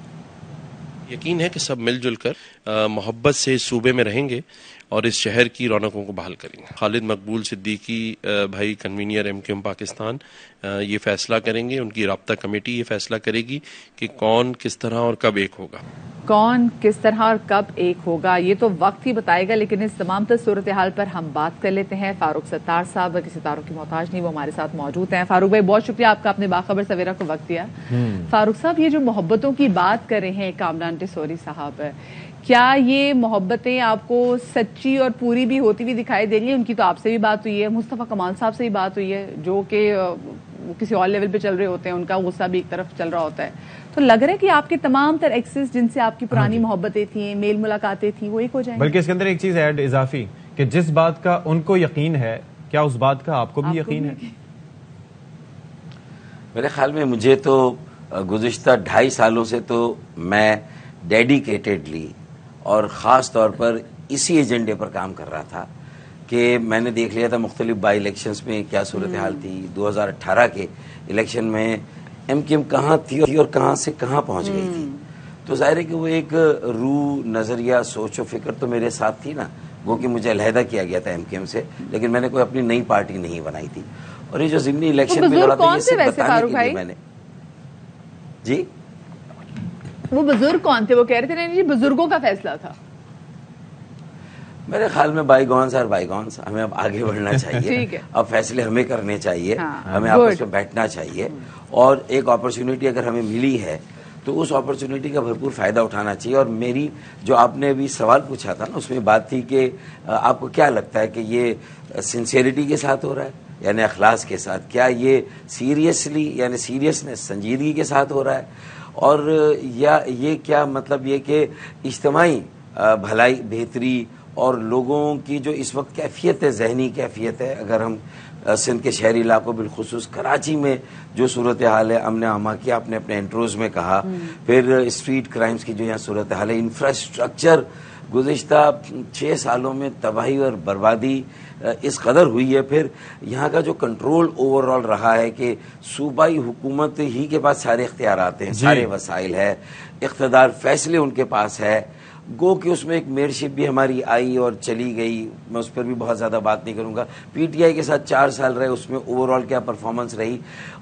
یقین ہے کہ سب مل جل کر محبت سے اس صوبے میں رہیں گے اور اس شہر کی رونقوں کو بحال کریں گے. خالد مقبول صدیقی بھائی convener M Q M Pakistan یہ فیصلہ کریں گے, ان کی رابطہ کمیٹی یہ فیصلہ کرے گی کہ کون کس طرح اور کب ایک ہوگا. کون کس طرح اور کب ایک ہوگا یہ تو وقت ہی بتائے گا. لیکن اس تمام تر صورتحال پر ہم بات کر لیتے ہیں. فاروق ستار صاحب کسی تعارف کی محتاج نہیں, وہ ہمارے ساتھ موجود ہیں. فاروق بھائی بہت شکریہ آپ کا, اپنے باخبر سویرا کو وقت دیا. فاروق صاحب یہ جو محبتوں کی بات کر رہے ہیں کامران ٹیسوری صاحب, کیا یہ محبتیں آپ کو سچی اور پوری بھی ہوتی ہوئی دکھائی دے رہی ہیں؟ ان کی تو آپ سے بھی بات ہوئی ہے, مصطفیٰ کمال صاحب سے بھی بات ہوئی ہے, جو کہ کسی اور لیول پہ چل رہے ہوتے ہیں, ان کا غصہ بھی ایک طرف چل رہا ہوتا ہے. تو لگ رہا ہے کہ آپ کے تمام تر ایکسس جن سے آپ کی پرانی محبتیں تھیں, میل ملاقاتیں تھیں, وہ ایک ہو جائیں. بلکہ اس کے اندر ایک چیز ایڈ اضافی کہ جس بات کا ان کو یقین ہے, کیا اس بات کا آپ کو بھی یقین ہے؟ میرے خیال میں مجھے تو گزشتہ 2.5 سالوں سے تو میں ڈیڈیکیٹڈلی اور خاص طور پر اسی ایجنڈے پر کام کر رہا تھا کہ میں نے دیکھ لیا تھا مختلف بائی الیکشنز میں کیا صورتحال تھی. 2018 کے الیکشن میں ایم کیو ایم کہاں تھی اور کہاں سے کہاں پہنچ گئی تھی. تو ظاہر ہے کہ وہ ایک روح, نظریہ, سوچ و فکر تو میرے ساتھ تھی نا, وہ کہ مجھے علیحدہ کیا گیا تھا ایم کیو ایم سے, لیکن میں نے کوئی اپنی نئی پارٹی نہیں بنائی تھی. اور یہ جو ضمنی الیکشن میں لڑا تھا یہ صرف بتانے کے لیے میں نے. جی وہ بزرگ کون تھے؟ وہ کہہ رہے تھے نہیں جی بزرگوں کا فیصلہ تھا. میرے خیال میں بائی گونس اور بائی گونس، ہمیں اب آگے بڑھنا چاہیے، اب فیصلے ہمیں کرنے چاہیے، ہمیں آپس میں بیٹھنا چاہیے، اور ایک اپرچونٹی اگر ہمیں ملی ہے تو اس اپرچونٹی کا بھرپور فائدہ اٹھانا چاہیے. اور میری جو آپ نے ابھی سوال پوچھا تھا نا، اس میں بات تھی کہ آپ کو کیا لگتا ہے کہ یہ سنسیئرٹی کے ساتھ ہو رہا ہے یعنی اخلاص کے ساتھ، کیا یہ سیریسلی یعنی سیریسنس سنجیدگی کے ساتھ ہو رہا ہے، اور یا یہ کیا مطلب یہ کہ اجتماعی بھلائی بہتری اور لوگوں کی جو اس وقت کیفیت ہے، ذہنی کیفیت ہے، اگر ہم سندھ کے شہری علاقوں بالخصوص کراچی میں جو صورتحال ہے، امن امان کی آپ نے اپنے انٹروز میں کہا، پھر اسٹریٹ کرائمز کی جو یہاں صورتحال ہے، انفراسٹرکچر گزشتہ 6 سالوں میں تباہی اور بربادی اس قدر ہوئی ہے، پھر یہاں کا جو کنٹرول اوور آل رہا ہے کہ صوبائی حکومت ہی کے پاس سارے اختیارات ہیں، سارے وسائل ہے، اقتدار، فیصلے ان کے پاس ہے، گو کہ اس میں ایک میئرشپ بھی ہماری آئی اور چلی گئی، میں اس پر بھی بہت زیادہ بات نہیں کروں گا. پی ٹی آئی کے ساتھ 4 سال رہے، اس میں اوور آل کیا پرفارمنس رہی،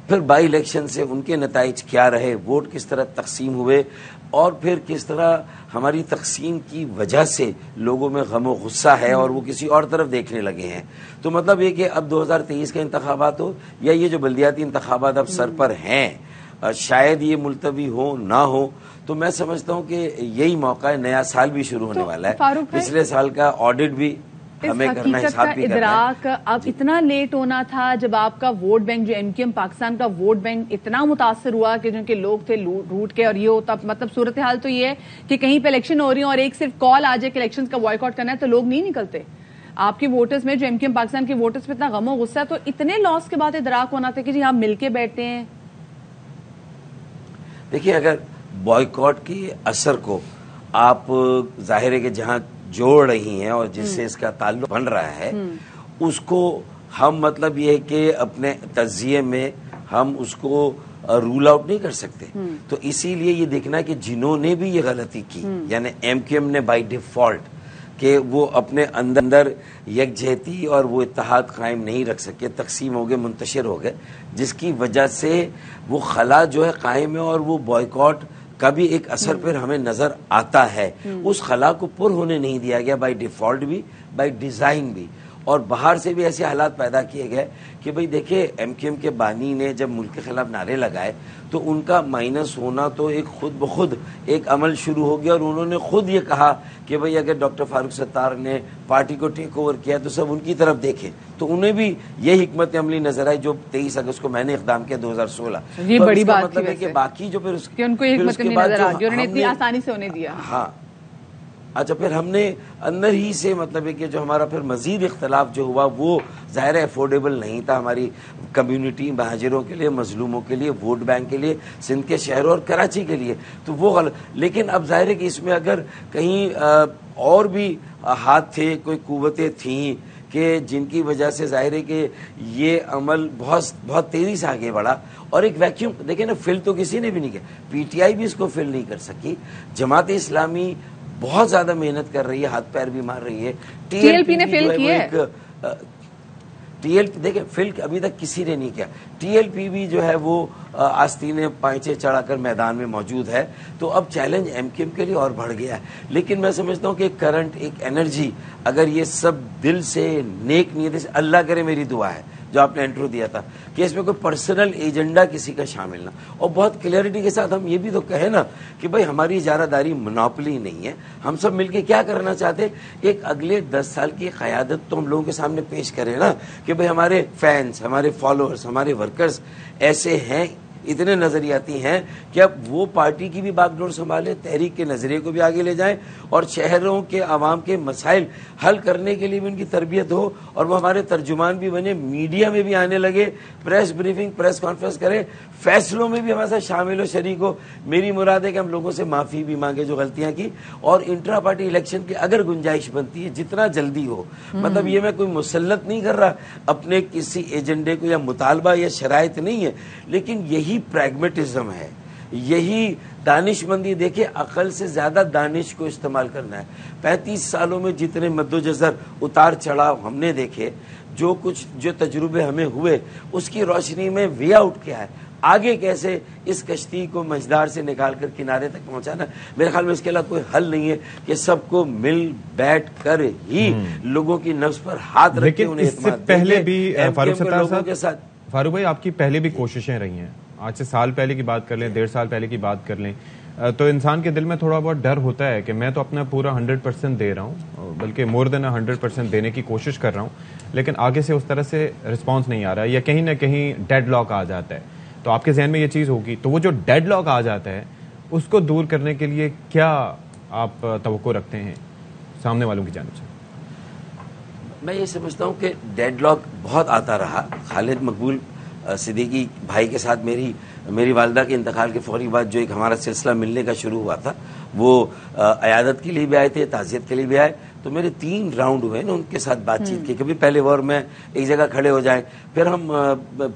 پھر بائی الیکشن سے ان کے نتائج کیا رہے، ووٹ کس طرح تقسیم ہوئے، اور پھر کس طرح ہماری تقسیم کی وجہ سے لوگوں میں غم و غصہ ہے اور وہ کسی اور طرف دیکھنے لگے ہیں. تو مطلب یہ کہ اب 2023 کے انتخابات ہو یا یہ جو بلدیاتی انتخابات اب سر پر ہیں، شاید یہ ملتوی ہو نہ ہو، تو میں سمجھتا ہوں کہ یہی موقع ہے، نیا سال بھی شروع ہونے والا ہے، پچھلے سال کا آڈٹ بھی ہمیں کرنا، حساب بھی کرنا ہے. اب اتنا لیٹ ہونا تھا جب آپ کا ووٹ بینک جو MQM پاکستان کا ووٹ بینک اتنا متاثر ہوا کہ جن کے لوگ تھے روٹ کے، اور یہ ہوتا مطلب صورتحال تو یہ ہے کہ کہیں پہ الیکشن ہو رہی ہے اور ایک صرف کال آ جائے کہ الیکشن کا بائیکاٹ کرنا ہے تو لوگ نہیں نکلتے. آپ کے ووٹرز میں جو MQM پاکستان کے ووٹرز میں اتنا غم و غصہ ہے، تو اتنے لاس کے بعد ادراک ہونا تھا کہ جی ہم مل کے بیٹھتے ہیں. دیکھیے، اگر بائیکاٹ کے اثر کو آپ ظاہر ہے کہ جہاں جوڑ رہی ہیں اور جس سے اس کا تعلق بن رہا ہے، اس کو ہم مطلب یہ ہے کہ اپنے تجزیے میں ہم اس کو رول آؤٹ نہیں کر سکتے. تو اسی لیے یہ دیکھنا کہ جنہوں نے بھی یہ غلطی کی، یعنی MQM نے بائی ڈیفالٹ کہ وہ اپنے اندر یکجہتی اور وہ اتحاد قائم نہیں رکھ سکے، تقسیم ہو گئے، منتشر ہو گئے، جس کی وجہ سے وہ خلا جو ہے قائم ہے، اور وہ بائیکاٹ کا بھی ایک اثر پھر ہمیں نظر آتا ہے. اس خلا کو پر ہونے نہیں دیا گیا، بائی ڈیفالٹ بھی، بائی ڈیزائن بھی، اور باہر سے بھی ایسے حالات پیدا کیے گئے کہ بھئی دیکھیں MQM کے بانی نے جب ملک کے خلاف نعرے لگائے تو ان کا مائنس ہونا تو ایک خود بخود ایک عمل شروع ہو گیا، اور انہوں نے خود یہ کہا کہ بھئی اگر ڈاکٹر فاروق ستار نے پارٹی کو ٹیک اوور کیا تو سب ان کی طرف دیکھیں. تو انہیں بھی یہ حکمت عملی نظر آئی جو 23 اگست کو میں نے اقدام کیا 2016. یہ بڑی بات مطلب ہے کہ باقی جو پھر کہ ان کو یہ حکمت عملی نظر آ گئی، انہوں نے اتنی آسانی سے انہیں دیا. ہاں اچھا، پھر ہم نے اندر ہی سے مطلب ہے کہ جو ہمارا پھر مزید اختلاف جو ہوا وہ ظاہر افورڈیبل نہیں تھا ہماری کمیونٹی، مہاجروں کے لیے، مظلوموں کے لیے، ووٹ بینک کے لیے، سندھ کے شہروں اور کراچی کے لیے، تو وہ غلط. لیکن اب ظاہر ہے کہ اس میں اگر کہیں اور بھی ہاتھ تھے، کوئی قوتیں تھیں کہ جن کی وجہ سے ظاہر ہے کہ یہ عمل بہت تیزی سے آگے بڑھا، اور ایک ویکیوم دیکھیں نا، فل تو کسی نے بھی نہیں کیا، PTI بھی اس کو فل نہیں کر سکی، جماعت اسلامی بہت زیادہ محنت کر رہی ہے، ہاتھ پیر بھی مار رہی ہے، TLP نے فل کیا ہے، TLP دیکھیں فل ابھی تک کسی نے نہیں کیا. TLP بھی جو ہے وہ آستینے پائچے چڑھا کر میدان میں موجود ہے. تو اب چیلنج MQM کے لیے اور بڑھ گیا ہے. لیکن میں سمجھتا ہوں کہ کرنٹ ایک انرجی، اگر یہ سب دل سے نیک نیت سے، اللہ کرے میری دعا ہے جو آپ نے انٹرو دیا تھا کہ اس میں کوئی پرسنل ایجنڈا کسی کا شامل نہ، اور بہت کلیئرٹی کے ساتھ ہم یہ بھی تو کہیں نا کہ بھائی ہماری اجارہ داری منوپلی نہیں ہے، ہم سب مل کے کیا کرنا چاہتے ہیں، ایک اگلے 10 سال کی قیادت تو ہم لوگوں کے سامنے پیش کریں نا کہ بھئی ہمارے فینس، ہمارے فالوورز، ہمارے ورکرز ایسے ہیں، اتنے نظریاتی ہیں کہ اب وہ پارٹی کی بھی باغ ڈور سنبھالے، تحریک کے نظریے کو بھی آگے لے جائیں، اور شہروں کے عوام کے مسائل حل کرنے کے لیے بھی ان کی تربیت ہو، اور وہ ہمارے ترجمان بھی بنے، میڈیا میں بھی آنے لگے، پریس بریفنگ، پریس کانفرنس کرے، فیصلوں میں بھی ہمارے ساتھ شامل ہو، شریک ہو. میری مراد ہے کہ ہم لوگوں سے معافی بھی مانگے جو غلطیاں کی، اور انٹرا پارٹی الیکشن کی اگر گنجائش بنتی ہے جتنا جلدی ہو، مطلب یہ میں کوئی مسلط نہیں کر رہا اپنے کسی ایجنڈے کو یا مطالبہ یا شرائط نہیں ہے، لیکن یہی پریگمیٹزم ہے، یہی دانش مندی. دیکھیں عقل سے زیادہ دانش کو استعمال کرنا ہے. 35 سالوں میں جتنے مد و جزر اتار چڑھاؤ ہم نے دیکھے، جو کچھ جو تجربے ہمیں ہوئے، اس کی روشنی میں وے آؤٹ کیا ہے. آگے کیسے اس کشتی کو مجدار سے نکال کر کنارے تک پہنچانا. میرے خیال میں اس کے علاوہ کوئی حل نہیں ہے کہ سب کو مل بیٹھ کر ہی لوگوں کی نفس پر ہاتھ رکھ کے انہیں اعتماد. پہلے بھی فاروق ستار کے ساتھ فاروق بھائی آپ کی پہلے بھی کوششیں رہی ہیں, آج سے سال پہلے کی بات کر لیں, 1.5 سال پہلے کی بات کر لیں, تو انسان کے دل میں تھوڑا بہت ڈر ہوتا ہے کہ میں تو اپنا پورا 100% دے رہا ہوں, بلکہ مور دین 100% دینے کی کوشش کر رہا ہوں, لیکن آگے سے اس طرح سے رسپانس نہیں آ رہا یا کہیں نہ کہیں ڈیڈ لاک آ جاتا ہے. تو آپ کے ذہن میں یہ چیز ہوگی, تو وہ جو ڈیڈ لاک آ جاتا ہے اس کو دور کرنے کے لیے کیا آپ توقع رکھتے ہیں سامنے والوں کی جانب سے؟ میں یہ سمجھتا ہوں کہ ڈیڈ لاک بہت آتا رہا. خالد مقبول صدیقی بھائی کے ساتھ میری والدہ کے انتقال کے فوری بعد جو ایک ہمارا سلسلہ ملنے کا شروع ہوا تھا, وہ عیادت کے لیے بھی آئے تھے, تعزیت کے لیے بھی آئے, تو میرے 3 راؤنڈ ہوئے نا ان کے ساتھ بات چیت کی. کبھی پہلے وار میں ایک جگہ کھڑے ہو جائیں, پھر ہم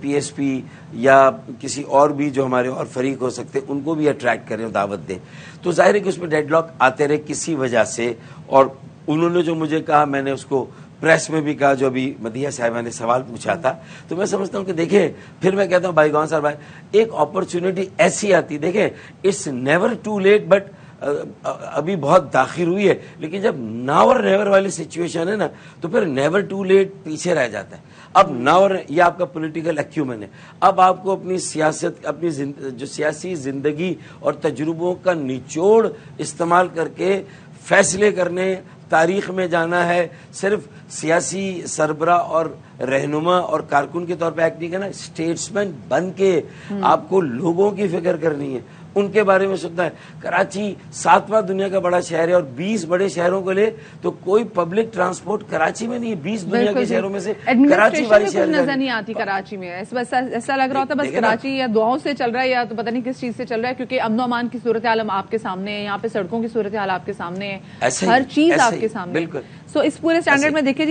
پی ایس پی یا کسی اور بھی جو ہمارے اور فریق ہو سکتے ان کو بھی اٹریکٹ کریں, دعوت دیں. تو ظاہر ہے کہ اس میں ڈیڈ لاک آتے رہے کسی وجہ سے, اور انہوں نے جو مجھے کہا میں نے اس کو پریس میں بھی کہا, جو ابھی مدیحہ صاحبہ نے سوال پوچھا تھا. تو میں سمجھتا ہوں کہ دیکھیں, پھر میں کہتا ہوں بھائی گون صاحب بھائی, ایک اپرچونٹی ایسی آتی, دیکھیں it's never too late, but ابھی بہت تاخیر ہوئی ہے, لیکن جب ناور نیور والی سچویشن ہے نا تو پھر نیور ٹو لیٹ پیچھے رہ جاتا ہے. اب ناور یہ آپ کا پولیٹیکل ایکیومن ہے, اب آپ کو اپنی سیاست, اپنی جو سیاسی زندگی اور تجربوں کا نچوڑ استعمال کر کے فیصلے کرنے, تاریخ میں جانا ہے. صرف سیاسی سربراہ اور رہنما اور کارکن کے طور پہ ایکٹ نہیں کرنا, اسٹیٹسمین بن کے آپ کو لوگوں کی فکر کرنی ہے, ان کے بارے میں سوچنا ہے. کراچی 7واں دنیا کا بڑا شہر ہے, اور 20 بڑے شہروں کو لے تو کوئی پبلک ٹرانسپورٹ کراچی میں نہیں ہے. 20 دنیا کے شہروں میں سے کراچی والی شہر نظر نہیں آتی کراچی میں. ایسا لگ رہا ہوتا بس کراچی یا دعاؤں سے چل رہا ہے یا تو پتہ نہیں کس چیز سے چل رہا ہے, کیونکہ امن و امان کی صورتحال آپ کے سامنے ہے, یہاں پہ سڑکوں کی صورتحال آپ کے سامنے ہے, ہر چیز آپ کے سامنے. بالکل. سو اس پورے اسٹینڈرڈ میں دیکھیں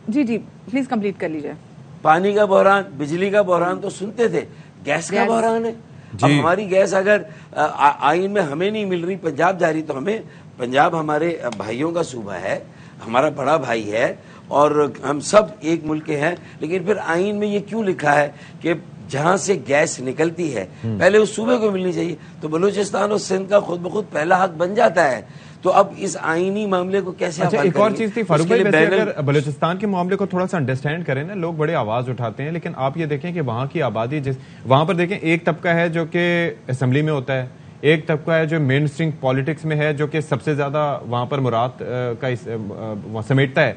جی پلیز کمپلیٹ کر لیجیے. پانی کا بحران, بجلی کا بحران تو سنتے تھے, گیس کا بحران ہے. اب ہماری گیس اگر آئین میں ہمیں نہیں مل رہی, پنجاب جا رہی, تو ہمیں, پنجاب ہمارے بھائیوں کا صوبہ ہے, ہمارا بڑا بھائی ہے, اور ہم سب ایک ملک کے ہیں, لیکن پھر آئین میں یہ کیوں لکھا ہے کہ جہاں سے گیس نکلتی ہے پہلے اس صوبے کو ملنی چاہیے؟ تو بلوچستان اور سندھ کا خود بخود پہلا حق بن جاتا ہے. تو اب اس آئینی معاملے کو کیسے حل کریں گے؟ ایک اور چیز تھی فاروق بھائی, اگر بلوچستان کے معاملے کو تھوڑا سا انڈرسٹینڈ کریں نا, لوگ بڑے آواز اٹھاتے ہیں, لیکن آپ یہ دیکھیں کہ وہاں کی آبادی وہاں پر دیکھیں, ایک طبقہ ہے جو کہ اسمبلی میں ہوتا ہے, ایک طبقہ ہے جو مین اسٹریم پالیٹکس میں ہے, جو کہ سب سے زیادہ وہاں پر مراد کا سمیٹتا ہے,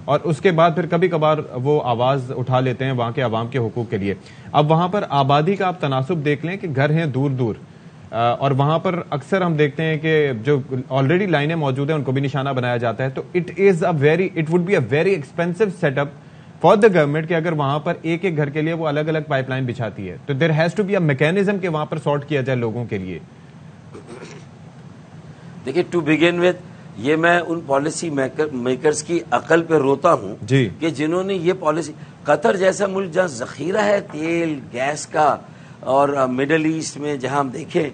اور اس کے بعد پھر کبھی کبھار وہ آواز اٹھا لیتے ہیں وہاں کے عوام کے حقوق کے لیے. اب وہاں پر آبادی کا آپ تناسب دیکھ لیں کہ گھر ہیں دور دور, اور وہاں پر اکثر ہم دیکھتے ہیں کہ جو آلریڈی لائنیں موجود ہیں ان کو بھی نشانہ بنایا جاتا ہے. تو it would be a very expensive set up for the government کہ اگر وہاں پر ایک ایک گھر کے لیے وہ الگ الگ پائپ لائن بچھاتی ہے, تو there has to be a mechanism کہ وہاں پر سارٹ کیا جائے لوگوں کے لیے. دیکھیے, ٹو بگن وتھ, یہ میں ان پالیسی میکرز کی عقل پہ روتا ہوں کہ جنہوں نے یہ پالیسی, قطر جیسا ملک جہاں ذخیرہ ہے تیل گیس کا, اور مڈل ایسٹ میں جہاں ہم دیکھیں,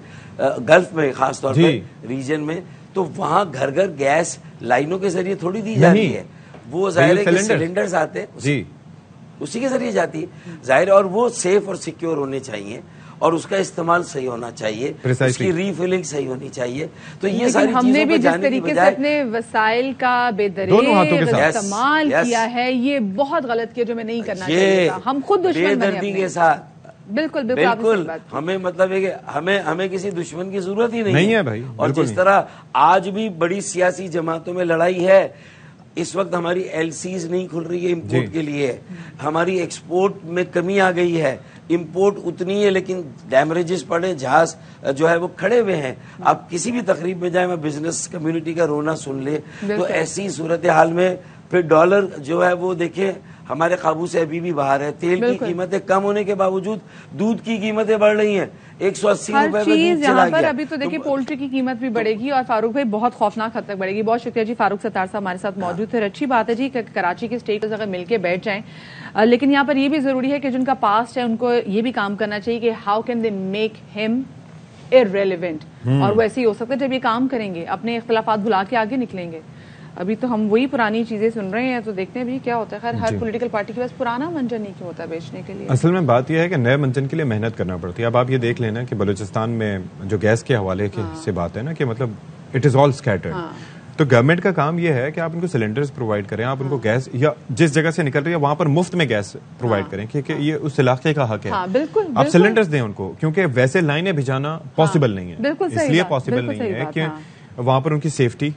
گلف میں خاص طور پہ ریجن میں, تو وہاں گھر گھر گیس لائنوں کے ذریعے تھوڑی دی جاتی ہے. وہ ظاہر ہے کہ سلنڈرز آتے ہیں اسی کے ذریعے جاتی ہے, ظاہر ہے, اور وہ سیف اور سیکیور ہونے چاہیے, اور اس کا استعمال صحیح ہونا چاہیے, اس کی ری فلنگ صحیح ہونی چاہیے. تو یہ ساری ہم نے بھی جس طریقے سے اپنے وسائل کا بے دریغ استعمال کیا ہے, یہ بہت غلط کیا, جو میں نہیں کرنا چاہیے تھا. ہم خود دشمن بنے اپنے کے ساتھ. بالکل ہمیں مطلب ہے کہ ہمیں کسی دشمن کی ضرورت ہی نہیں ہے بھائی. اور جس طرح آج بھی بڑی سیاسی جماعتوں میں لڑائی ہے, اس وقت ہماری ایل سیز نہیں کھل رہی ہے امپورٹ کے لیے, ہماری ایکسپورٹ میں کمی آ گئی ہے, امپورٹ اتنی ہے لیکن ڈیمریجز پڑے, جہاز جو ہے وہ کھڑے ہوئے ہیں. آپ کسی بھی تقریب میں جائیں, میں بزنس کمیونٹی کا رونا سن لے, تو ایسی صورتحال میں پھر ڈالر جو ہے وہ دیکھیں ہمارے قابو سے ابھی بھی باہر ہے. تیل کی قیمتیں کم ہونے کے باوجود دودھ کی قیمتیں بڑھ رہی ہیں, 180 روپے میں دودھ چلا گیا. ابھی تو دیکھیں پولٹری کی قیمت بھی بڑھے گی, اور فاروق بھائی بہت خوفناک حد تک بڑھے گی. بہت شکریہ جی, فاروق ستار صاحب ہمارے ساتھ موجود تھے. اچھی بات ہے جی کہ کراچی کے اسٹیٹ اگر مل کے بیٹھ جائیں, لیکن یہاں پر یہ بھی ضروری ہے کہ جن کا پاسٹ ہے ان کو یہ بھی کام کرنا چاہیے کہ ہاؤ کین دے میک ہم irrelevant, اور وہ ایسے ہی ہو سکتا ہے جب یہ کام کریں گے, اپنے اختلافات بھلا کے آگے نکلیں گے. ابھی تو ہم وہی پرانی چیزیں سن رہے ہیں, تو دیکھتے ہیں بھی کیا ہوتا ہے. خیر ہر پولیٹیکل پارٹی کے پاس پرانا منجن نہیں کیوں ہوتا بیچنے کے لیے. اصل میں بات یہ ہے کہ نئے منجن کے لیے محنت کرنا پڑتی ہے. اب آپ یہ دیکھ لینا کہ بلوچستان میں جو گیس کے حوالے سے بات ہے نا کہ مطلب اٹ از آل اسکیٹرڈ, تو گورنمنٹ کا کام یہ ہے کہ آپ ان کو سلنڈرز پرووائڈ کریں, آپ ان کو گیس یا جس جگہ سے نکل رہی ہے وہاں پر مفت میں گیس پرووائڈ کریں, کیونکہ یہ اس علاقے کا حق ہے. آپ سلنڈرز دیں ان کو, کیونکہ ویسے لائنیں بھجانا پاسبل نہیں ہے, اس لیے پاسبل نہیں ہے کہ وہاں پر ان کی سیفٹی,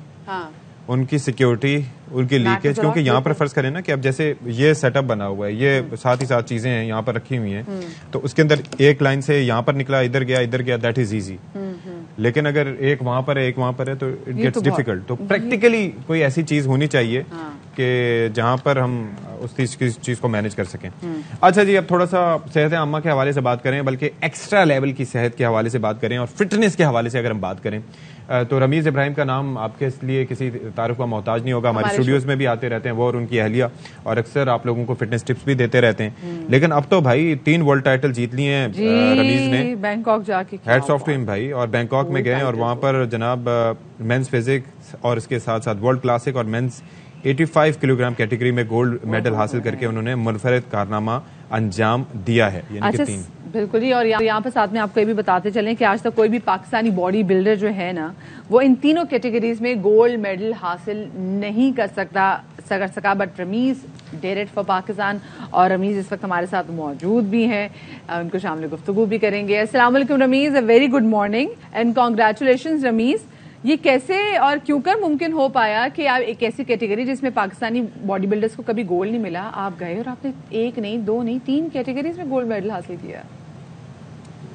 ان کی سیکیورٹی, ان کی لیکیج, کیونکہ یہاں پر فرض کریں نا کہ اب جیسے یہ سیٹ اپ بنا ہوا ہے, یہ ساتھ ہی ساتھ چیزیں ہیں یہاں پر رکھی ہوئی ہیں, تو اس کے اندر ایک لائن سے یہاں پر نکلا, ادھر گیا, دیٹ از ایزی. لیکن اگر ایک وہاں پر ہے ایک وہاں پر ہے تو اٹ گیٹس ڈیفیکلٹ. تو پریکٹیکلی کوئی ایسی چیز ہونی چاہیے کہ جہاں پر ہم اس چیز کو مینج کر سکیں. اچھا جی, اب تھوڑا سا صحت عامہ کے حوالے سے بات کریں, بلکہ ایکسٹرا لیول کی صحت کے حوالے سے بات کریں, اور فٹنس کے حوالے سے اگر ہم بات کریں تو رمیز ابراہیم کا نام آپ کے لیے کسی تعارف کا محتاج نہیں ہوگا. ہمارے اسٹوڈیوز میں بھی آتے رہتے ہیں وہ اور ان کی اہلیہ, اور اکثر آپ لوگوں کو فٹنس ٹپس بھی دیتے رہتے ہیں. لیکن اب تو بھائی 3 ورلڈ ٹائٹل جیت لی ہیں رمیز نے, بینکاک جا کے, ہیٹس آف ٹو ہم بھائی. اور بینکاک میں گئے اور وہاں پر جناب مینز فزکس اور اس کے ساتھ ساتھ ورلڈ کلاسک اور مینز 85 کلو گرام کیٹیگری میں گولڈ میڈل حاصل کر کے انہوں نے منفرد کارنامہ انجام دیا ہے. یعنی کہ 3 بالکل ہی. اور یہاں پر ساتھ میں آپ کو یہ بھی بتاتے چلیں کہ آج تک کوئی بھی پاکستانی باڈی بلڈر جو ہے نا وہ ان تینوں کیٹیگریز میں گولڈ میڈل حاصل نہیں کر سکا, but Rameez did it for Pakistan. اور رمیز اس وقت ہمارے ساتھ موجود بھی ہیں, ان کو شامل گفتگو بھی کریں گے. السلام علیکم Rameez, a very good morning and congratulations Rameez. یہ کیسے اور کیوں کر ممکن ہو پایا کہ آپ ایک ایسی کیٹیگری جس میں پاکستانی باڈی بلڈرز کو کبھی گولڈ نہیں ملا, آپ گئے اور آپ نے 1 نہیں 2 نہیں 3 کیٹیگریز میں گولڈ میڈل حاصل کیا؟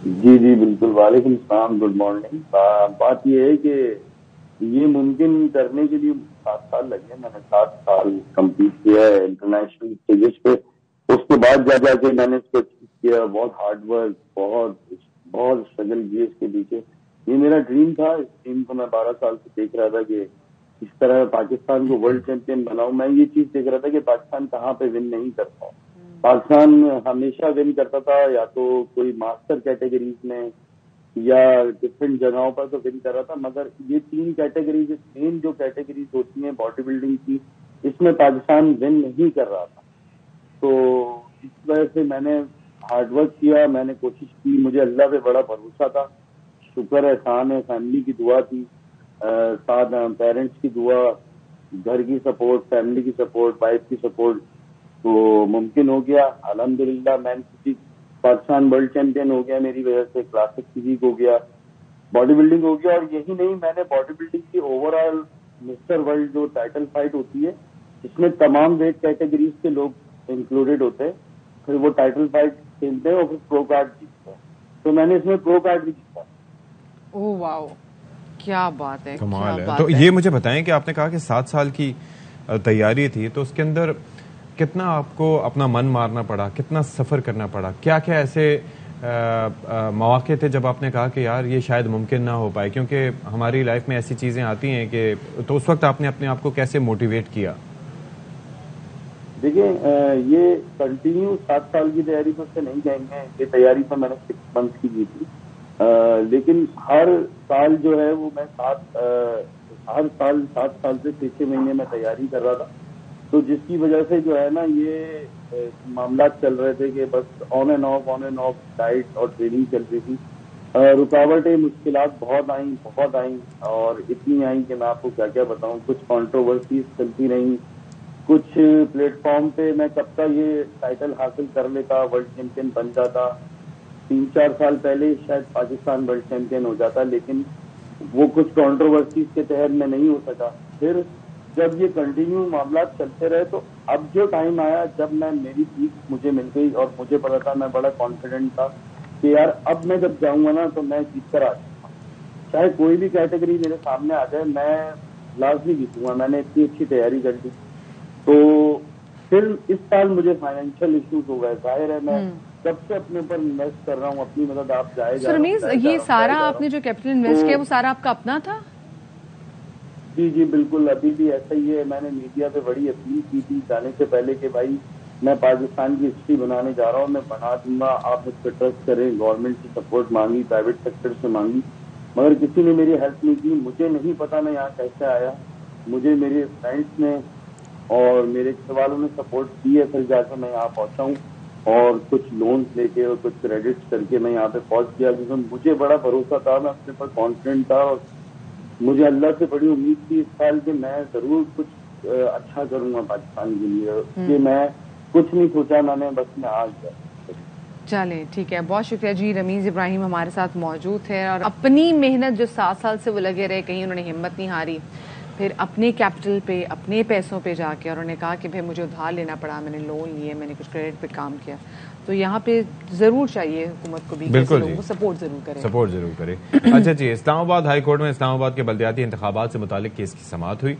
جی بالکل. وعلیکم السلام, گڈ مارننگ. بات یہ ہے کہ یہ ممکن کرنے کے لیے 7 سال لگے. میں نے 7 سال کمپلیٹ کیا ہے انٹرنیشنل اسٹیجز پہ. اس کے بعد جا کے میں نے اس کو اچیو کیا. بہت ہارڈ ورک, بہت اسٹرگل کیے اس کے پیچھے. یہ میرا ڈریم تھا. اس ڈریم کو میں 12 سال سے دیکھ رہا تھا کہ اس طرح پاکستان کو ورلڈ چیمپئن بناؤں. میں یہ چیز دیکھ رہا تھا کہ پاکستان کہاں پہ ون نہیں کرتا. پاکستان ہمیشہ ون کرتا تھا یا تو کوئی ماسٹر کیٹیگریز میں یا ڈفرینٹ جگہوں پر تو ون کر رہا تھا, مگر یہ 3 کیٹیگریز مین جو کیٹیگریز ہوتی ہیں باڈی بلڈنگ کی, اس میں پاکستان ون نہیں کر رہا تھا. تو اس وجہ سے میں نے ہارڈ ورک کیا, میں نے کوشش کی. مجھے اللہ پہ بڑا بھروسہ تھا, شکر احسان ہے, فیملی کی دعا تھی, ساتھ پیرنٹس کی دعا, گھر کی سپورٹ, فیملی کی سپورٹ, وائف کی سپورٹ, تو ممکن ہو گیا. الحمدللہ مین فزک پاکستان ورلڈ چیمپئن ہو گیا میری وجہ سے. کلاسک فزک ہو گیا, باڈی بلڈنگ ہو گیا. اور یہی نہیں, میں نے باڈی بلڈنگ کی اوور آل مسٹر ورلڈ جو ٹائٹل فائٹ ہوتی ہے اس میں تمام ویٹ کیٹیگریز کے لوگ انکلوڈیڈ ہوتے ہیں. پھر وہ ٹائٹل فائٹ کھیلتے ہیں اور پھر پرو کارڈ جیتتے ہیں. تو میں نے اس میں پرو کارڈ بھی جیتا. اوہ واو, کیا بات ہے, کمال ہے. تو یہ مجھے بتائیں کہ آپ نے کہا کہ 7 سال کی تیاری تھی, تو اس کے اندر کتنا آپ کو اپنا من مارنا پڑا, کتنا سفر کرنا پڑا, کیا کیا ایسے مواقع تھے جب آپ نے کہا کہ یار یہ شاید ممکن نہ ہو پائے, کیونکہ ہماری لائف میں ایسی چیزیں آتی ہیں کہ, تو اس وقت آپ نے اپنے آپ کو کیسے موٹیویٹ کیا؟ دیکھیں, یہ کنٹینیو 7 سال کی تیاری تو سے نہیں کہیں گے. یہ تیاری تو میں نے 6 منتھ کی تھی, لیکن ہر سال جو ہے وہ میں 7 سال سے 6 مہینے میں تیاری کر رہا تھا. تو جس کی وجہ سے جو ہے نا یہ معاملات چل رہے تھے کہ بس آن اینڈ آف ڈائٹ اور ٹریننگ چل رہی تھی. رکاوٹیں, مشکلات بہت آئیں اور اتنی آئیں کہ میں آپ کو کیا کیا بتاؤں. کچھ کانٹروورسیز چلتی رہیں, کچھ پلیٹ فارم پہ میں کب کا یہ ٹائٹل حاصل کر لیتا, ورلڈ چیمپئن بن جاتا. 3-4 سال پہلے شاید پاکستان ورلڈ چیمپئن ہو جاتا, لیکن وہ کچھ کانٹروورسیز کے تحت میں نہیں ہو سکا. پھر جب یہ کنٹینیو معاملات چلتے رہے تو اب جو ٹائم آیا جب میری پیک مجھے مل گئی اور مجھے پتا تھا, میں بڑا کانفیڈنٹ تھا کہ یار اب میں جب جاؤں گا نا تو میں جیت کر آ جاؤں گا. چاہے کوئی بھی کیٹیگری میرے سامنے آ جائے میں لازمی جیتوں گا. میں نے اتنی اچھی تیاری کر دی. تو پھر اس سال مجھے فائنینشیل ایشوز ہو گئے. ظاہر ہے میں کب سے اپنے اوپر انویسٹ کر رہا ہوں, اپنی مدد آپ جائے جا. رمیز, یہ سارا آپ نے جو کیپٹل انویسٹ کیا وہ سارا آپ کا اپنا تھا؟ جی بالکل, ابھی بھی ایسا ہی ہے. میں نے میڈیا پہ بڑی اپیل کی تھی جانے سے پہلے کہ بھائی میں پاکستان کی ہسٹری بنانے جا رہا ہوں, میں بنا دوں گا, آپ مجھ پہ ٹرسٹ کریں. گورنمنٹ کی سپورٹ مانگی, پرائیویٹ سیکٹر سے مانگی, مگر کسی نے میری ہیلپ نہیں کی. مجھے نہیں پتا میں یہاں کیسے آیا. مجھے میرے فرینڈس نے اور میرے گھر والوں نے سپورٹ کی ہے، پھر جا کے میں یہاں پہنچا ہوں اور کچھ لونز لے کے اور کچھ کریڈٹس کر کے میں یہاں پہ پہنچ گیا، کیونکہ مجھے بڑا بھروسہ تھا، میں اپنے پر کانفیڈنٹ تھا اور مجھے اللہ سے بڑی امید تھی اس سال کہ میں ضرور کچھ اچھا کروں گا پاکستان کے لیے، کہ میں کچھ نہیں سوچا میں نے، بس میں آ گیا. چلیں ٹھیک ہے، بہت شکریہ جی. رمیز ابراہیم ہمارے ساتھ موجود ہے اور اپنی محنت جو 7 سال سے وہ لگے رہے، کہیں انہوں نے ہمت نہیں ہاری، پھر اپنے کیپٹل پہ اپنے پیسوں پہ جا کے، اور انہوں نے کہا کہ بھائی مجھے ادھار لینا پڑا، میں نے لون لیے، میں نے کچھ کریڈٹ پہ کام کیا. تو یہاں پہ ضرور چاہیے حکومت کو بھی بالکل سپورٹ ضرور کرے. اچھا جی، اسلام آباد ہائی کورٹ میں اسلام آباد کے بلدیاتی انتخابات سے متعلق کیس کی سماعت ہوئی.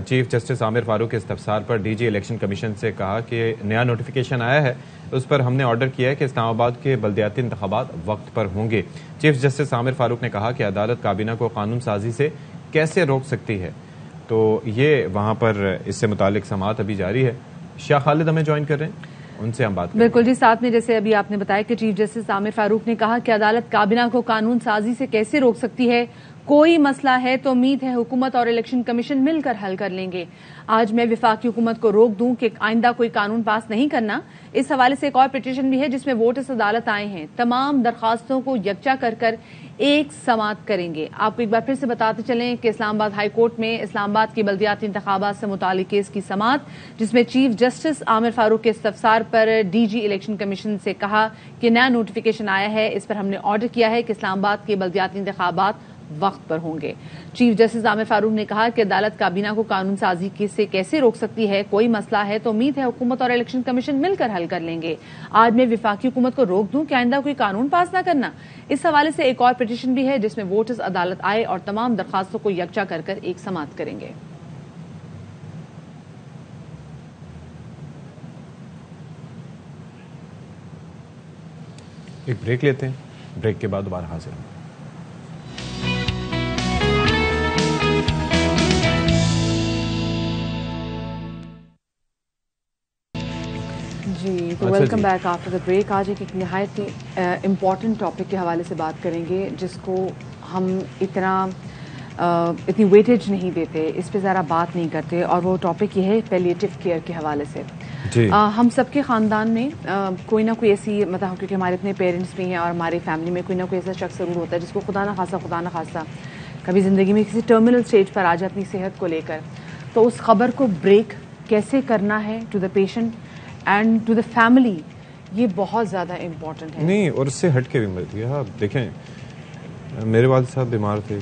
چیف جسٹس عامر فاروق کے استفسار پر ڈی جی الیکشن کمیشن سے کہا کہ نیا نوٹیفیکیشن آیا ہے، اس پر ہم نے آرڈر کیا ہے کہ اسلام آباد کے بلدیاتی انتخابات وقت پر ہوں گے. چیف جسٹس عامر فاروق نے کہا کہ عدالت کابینہ کو قانون سازی سے کیسے روک سکتی ہے. تو یہ وہاں پر اس سے متعلق سماعت ابھی جاری ہے. شاہ خالد ہمیں جوائن کر رہے ہیں، ان سے ہم بات کریں. بالکل جی، ساتھ میں جیسے ابھی آپ نے بتایا کہ چیف جسٹس عامر فاروق نے کہا کہ عدالت کابینہ کو قانون سازی سے کیسے روک سکتی ہے، کوئی مسئلہ ہے تو امید ہے حکومت اور الیکشن کمیشن مل کر حل کر لیں گے. آج میں وفاقی حکومت کو روک دوں کہ آئندہ کوئی قانون پاس نہیں کرنا. اس حوالے سے ایک اور پٹیشن بھی ہے جس میں ووٹ اس عدالت آئے ہیں، تمام درخواستوں کو یکجا کر ایک سماعت کریں گے. آپ کو ایک بار پھر سے بتاتے چلیں کہ اسلام آباد ہائی کورٹ میں اسلام آباد کے بلدیاتی انتخابات سے متعلق کیس کی سماعت، جس میں چیف جسٹس عامر فاروق کے استفسار پر ڈی جی الیکشن کمیشن سے کہا کہ نیا نوٹیفیکیشن آیا ہے، اس پر ہم نے آرڈر کیا ہے کہ اسلام آباد کے بلدیاتی انتخابات وقت پر ہوں گے. چیف جسٹس عامر فاروق نے کہا کہ عدالت کابینہ کو قانون سازی سے کیسے روک سکتی ہے، کوئی مسئلہ ہے تو امید ہے حکومت اور الیکشن کمیشن مل کر حل کر لیں گے. آج میں وفاقی حکومت کو روک دوں کہ آئندہ کوئی قانون پاس نہ کرنا. اس حوالے سے ایک اور پٹیشن بھی ہے جس میں ووٹرز عدالت آئے اور تمام درخواستوں کو یکجا کر ایک سماعت کریں گے. ایک بریک لیتے ہیں، بریک کے بعد دوبارہ حاضر ہوں. جی تو welcome back after the break. آج ایک نہایت ہی امپورٹنٹ ٹاپک کے حوالے سے بات کریں گے جس کو ہم اتنی ویٹیج نہیں دیتے، اس پہ ذرا بات نہیں کرتے، اور وہ ٹاپک یہ ہے پیلیٹیو کیئر کے حوالے سے. ہم سب کے خاندان میں کوئی نہ کوئی ایسی مطلب، کیونکہ ہمارے اپنے پیرنٹس بھی ہیں اور ہماری فیملی میں کوئی نہ کوئی ایسا شخص ضرور ہوتا ہے جس کو خدا نہ خاصا کبھی زندگی میں کسی ٹرمینل اسٹیج پر آ جائے اپنی صحت کو لے کر. تو اس خبر کو بریک کیسے کرنا ہے to the patient and to the family, یہ بہت زیادہ امپورٹنٹ ہے. نہیں، اور اس سے ہٹ کے بھی ملتی ہے. آپ دیکھیں، میرے والد صاحب بیمار تھے،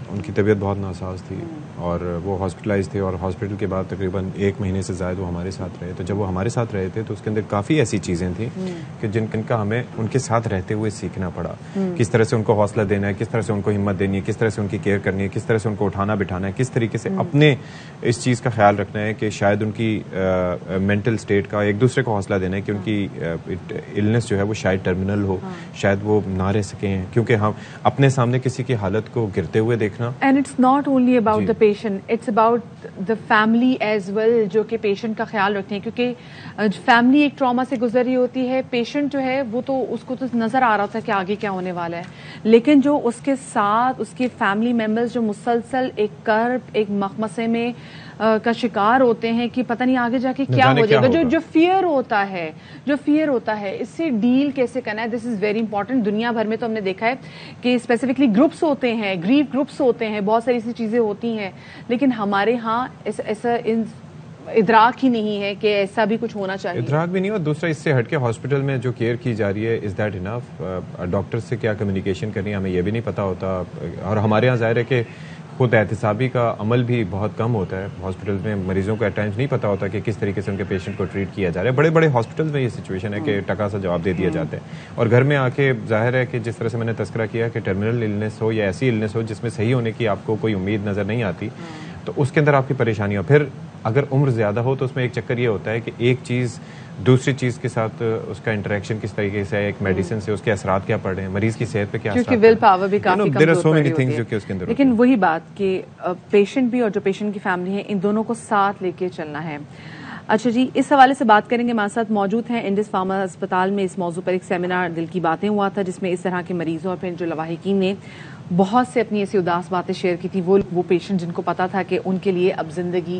ان کی طبیعت بہت ناساز تھی اور وہ ہاسپٹلائز تھے، اور ہاسپٹل کے بعد تقریباً 1 مہینے سے زائد وہ ہمارے ساتھ رہے. تو جب وہ ہمارے ساتھ رہے تھے تو اس کے اندر کافی ایسی چیزیں تھیں کہ جن کا ہمیں ان کے ساتھ رہتے ہوئے سیکھنا پڑا. کس طرح سے ان کو حوصلہ دینا ہے، کس طرح سے ان کو ہمت دینی ہے، کس طرح سے ان کی کیئر کرنی ہے، کس طرح سے ان کو اٹھانا بٹھانا ہے، کس طریقے سے اپنے اس چیز کا خیال رکھنا ہے کہ شاید ان کی مینٹل اسٹیٹ کا، ایک دوسرے کو حوصلہ دینا ہے کہ ان کی النس جو ہے وہ شاید ٹرمینل ہو، شاید وہ نہ رہ سکیں، کیونکہ ہم اپنے سامنے کسی کی حالت کو گرتے ہوئے دیکھنا. And it's not only about the patient, it's about the family as well جو کہ پیشنٹ کا خیال رکھتے ہیں، کیونکہ فیملی ایک ٹراما سے گزر رہی ہوتی ہے. پیشنٹ جو ہے وہ تو اس کو تو نظر آ رہا تھا کہ آگے کیا ہونے والا ہے، لیکن جو اس کے ساتھ اس کے فیملی ممبرز جو مسلسل ایک کرب، ایک مخمسے میں کا شکار ہوتے ہیں کہ پتہ نہیں آگے جا کے کیا ہو جائے گا. جو فیئر ہوتا ہے اس سے ڈیل کیسے کرنا ہے، دس از ویری امپورٹنٹ. دنیا بھر میں تو ہم نے دیکھا ہے کہ اسپیسیفکلی گروپس ہوتے ہیں، گریف گروپس ہوتے ہیں، بہت ساری ایسی چیزیں ہوتی ہیں، لیکن ہمارے ہاں ایسا ادراک ہی نہیں ہے کہ ایسا بھی کچھ ہونا چاہیے. ادراک بھی نہیں. اور دوسرا، اس سے ہٹ کے ہاسپٹل میں جو کیئر کی جا رہی ہے، از دیٹ انف؟ ڈاکٹر سے کیا کمیونیکیشن کرنی ہے ہمیں یہ بھی نہیں پتا ہوتا. اور ہمارے یہاں ظاہر ہے کہ خود احتسابی کا عمل بھی بہت کم ہوتا ہے. ہاسپٹل میں مریضوں کو ایٹ ٹائمز نہیں پتا ہوتا کہ کس طریقے سے ان کے پیشنٹ کو ٹریٹ کیا جا رہا ہے. بڑے بڑے ہاسپٹلز میں یہ سچویشن ہے کہ ٹکا سا جواب دے دیا جاتا ہے، اور گھر میں آ کے ظاہر ہے کہ جس طرح سے میں نے تذکرہ کیا کہ ٹرمینل النس ہو یا ایسی النس ہو جس میں صحیح ہونے کی آپ کو کوئی امید نظر نہیں آتی، تو اس کے اندر آپ کی پریشانیاں. پھر اگر عمر زیادہ ہو تو اس میں ایک چکر یہ ہوتا ہے کہ ایک چیز دوسری چیز کے ساتھ اس کا انٹریکشن کس طریقے سے ہے، ایک میڈیسن سے اس کے اثرات کیا پڑ رہے ہیں، مریض کی صحت پہ کیا اثرات، کیونکہ ول پاور بھی کافی کمزور پڑی ہوتی ہے. لیکن وہی بات کہ پیشنٹ بھی اور جو پیشنٹ کی فیملی ہے، ان دونوں کو ساتھ لے کے چلنا ہے. اچھا جی, اس حوالے سے بات کریں گے. ہمارے ساتھ موجود ہیں انڈس فارما اسپتال میں اس موضوع پر ایک سیمینار دل کی باتیں ہوا تھا, جس میں اس طرح کے مریضوں اور پھر جو لواحقین نے بہت سے اپنی ایسی اداس باتیں شیئر کی تھی. وہ پیشنٹ جن کو پتا تھا کہ ان کے لیے اب زندگی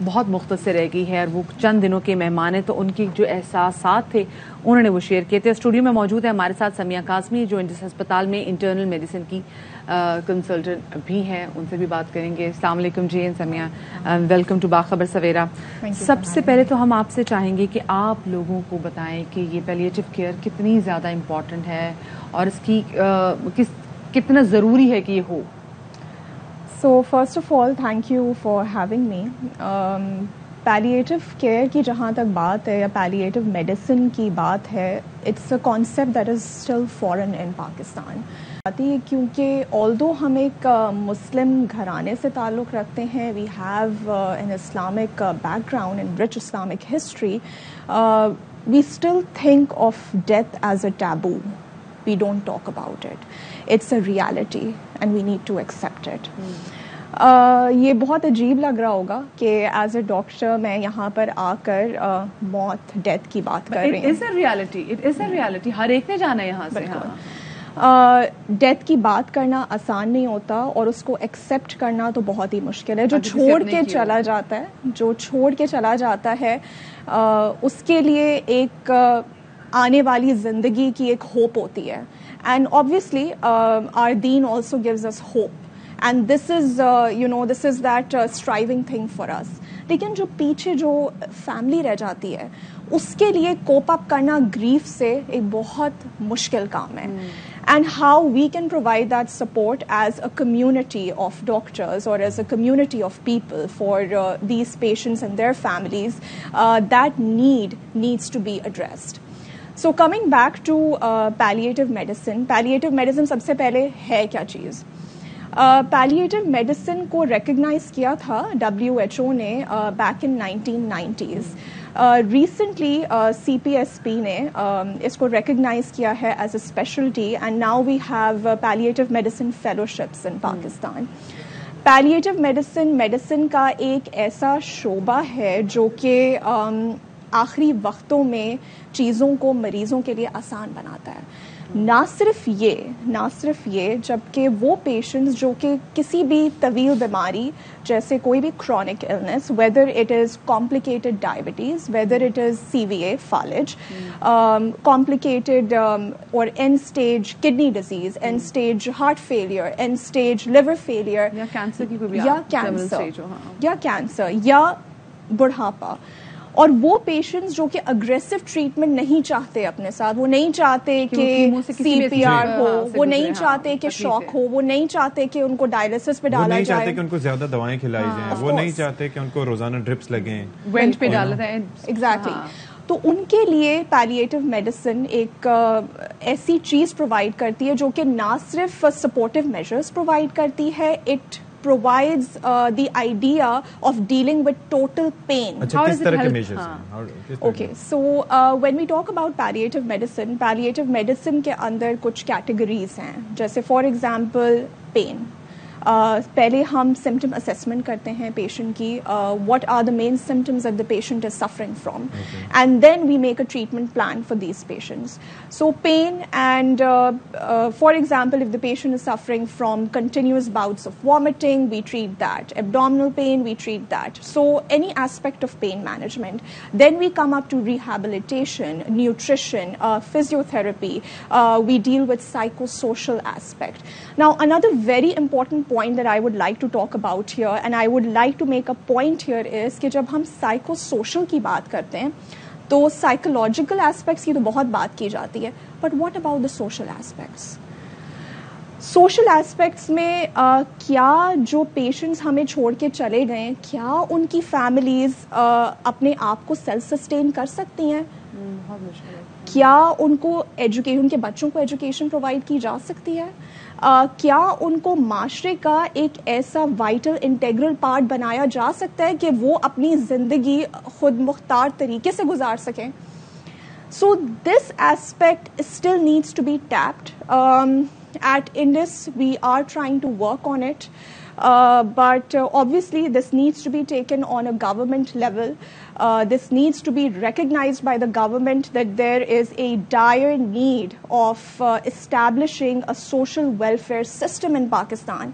بہت مختصر رہ گئی ہے اور وہ چند دنوں کے مہمان ہیں, تو ان کی جو احساسات تھے انہوں نے وہ شیئر کیے تھے. اسٹوڈیو میں موجود ہے ہمارے ساتھ سمیہ قاسمی, جو انڈس ہسپتال میں انٹرنل میڈیسن کی کنسلٹنٹ بھی ہیں. ان سے بھی بات کریں گے. السلام علیکم جی سمیہ, ویلکم ٹو باخبر سویرا. سب سے پہلے تو ہم آپ سے چاہیں گے کہ آپ لوگوں کو بتائیں کہ یہ پیلیٹیو کیئر کتنی زیادہ امپورٹنٹ ہے اور اس کی کتنا ضروری ہے کہ یہ ہو. So first of all, thank you for having me. Palliative care کی جہاں تک بات ہے یا palliative medicine کی بات ہے, it's a concept that is still foreign in Pakistan. کیونکہ although ہم ایک مسلم گھرانے سے تعلق رکھتے ہیں, we have an Islamic background and rich Islamic history, we still think of death as a taboo. We don't talk about it. It's a reality and we need to accept it. یہ بہت عجیب لگ رہا ہوگا کہ ایز اے ڈاکٹر میں یہاں پر آ کر موت, ڈیتھ کی بات کر رہی ہوں. It is a reality. ہر ایک نے جانا ہے یہاں سے. ڈیتھ کی بات کرنا آسان نہیں ہوتا اور اس کو ایکسیپٹ کرنا تو بہت ہی مشکل ہے. جو چھوڑ کے چلا جاتا ہے اس کے لیے ایک آنے والی زندگی کی ایک ہوپ ہوتی ہے. And obviously our deen also gives us hope, and this is that striving thing for us. لیکن جو پیچھے جو فیملی رہ جاتی ہے اس کے لیے کوپ اپ کرنا گریف سے ایک بہت مشکل کام ہے. And how we can provide that support as a community of doctors or as a community of people for these patients and their families, that needs to be addressed. So coming back to palliative medicine سب سے پہلے ہے کیا چیز؟ پیلیٹیو میڈیسن کو ریکگنائز کیا تھا WHO نے back in 1990s. Recently CPSP نے اس کو ریکگنائز کیا ہے as a speciality, and now we have palliative medicine fellowships in Pakistan. Palliative medicine کا ایک ایسا شعبہ ہے جو کہ آخری وقتوں میں چیزوں کو مریضوں کے لیے آسان بناتا ہے. نہ صرف یہ جبکہ وہ پیشنٹس جو کہ کسی بھی طویل بیماری جیسے کوئی بھی chronic illness, whether it is complicated diabetes, whether it is CVA فالج, کمپلیکیٹڈ اور end stage kidney disease, end stage heart failure, end stage liver failure, یا کینسر یا بڑھاپا, اور وہ پیشنٹس جو کہ اگریسو ٹریٹمنٹ نہیں چاہتے اپنے ساتھ, وہ نہیں چاہتے کہ CPR ہو, وہ نہیں چاہتے کہ شاک ہو, وہ نہیں چاہتے کہ ان کو ڈائلسس پہ ڈالا جائے, وہ نہیں چاہتے کہ ان کو زیادہ دوائیں کھلائی جائیں, وہ نہیں چاہتے کہ ان کو روزانہ ڈرپس لگیں, وینٹ پہ ڈالا جائے. ایگزیکٹلی. تو ان کے لیے پیلیٹیو میڈیسن ایک ایسی چیز پرووائڈ کرتی ہے جو کہ نہ صرف سپورٹیو میجرز پرووائڈ کرتی ہے, it provides the idea of dealing with total pain. How does it help? Okay, so when we talk about palliative medicine کے اندر کچھ categories ہیں, جیسے for example pain. پہلے ہم سمٹم اسیسمنٹ کرتے ہیں پیشنٹ کی, what are the main symptoms that the patient is suffering from, and then we make a treatment plan for these patients. So pain, and for example if the patient is suffering from continuous bouts of vomiting, we treat that. Abdominal pain, we treat that. So any aspect of pain management. Then we come up to rehabilitation, nutrition, physiotherapy, we deal with psychosocial aspect. Now another very important point that I would like to talk about here, and I would like to make a point here, is کہ جب ہم psychosocial کی بات کرتے ہیں تو psychological aspects کی تو بہت بات کی جاتی ہے, but what about the social aspects? Social aspects میں کیا جو پیشنٹس ہمیں چھوڑ کے چلے گئے, کیا ان کی فیملیز اپنے آپ کو سیلف سسٹین کر سکتی ہیں؟ بہت مشکل ہے. کیا ان کو ان کے بچوں کو ایجوکیشن پرووائڈ کی جا سکتی ہے؟ کیا ان کو معاشرے کا ایک ایسا وائٹل انٹیگرل پارٹ بنایا جا سکتا ہے کہ وہ اپنی زندگی خود مختار طریقے سے گزار سکیں؟ So this aspect still needs to be tapped. At Indus we are trying to work on it. But obviously this needs to be taken on a government level. This needs to be recognized by the government that there is a dire need of establishing a social welfare system in Pakistan.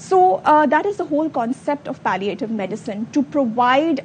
So that is the whole concept of palliative medicine, to provide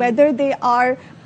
whether they are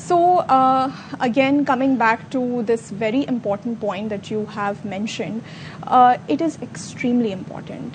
So again, coming back to this very important point that you have mentioned, it is extremely important.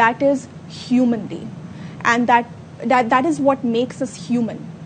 that is humanly, and that is what makes us human.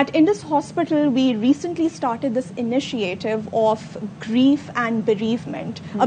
At Indus Hospital, we recently started this initiative of grief and bereavement, a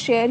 share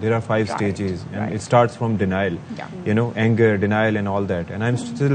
There are 5 stages, and it starts from denial, you know, anger, denial, and all that. And I'm still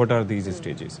what are these stages.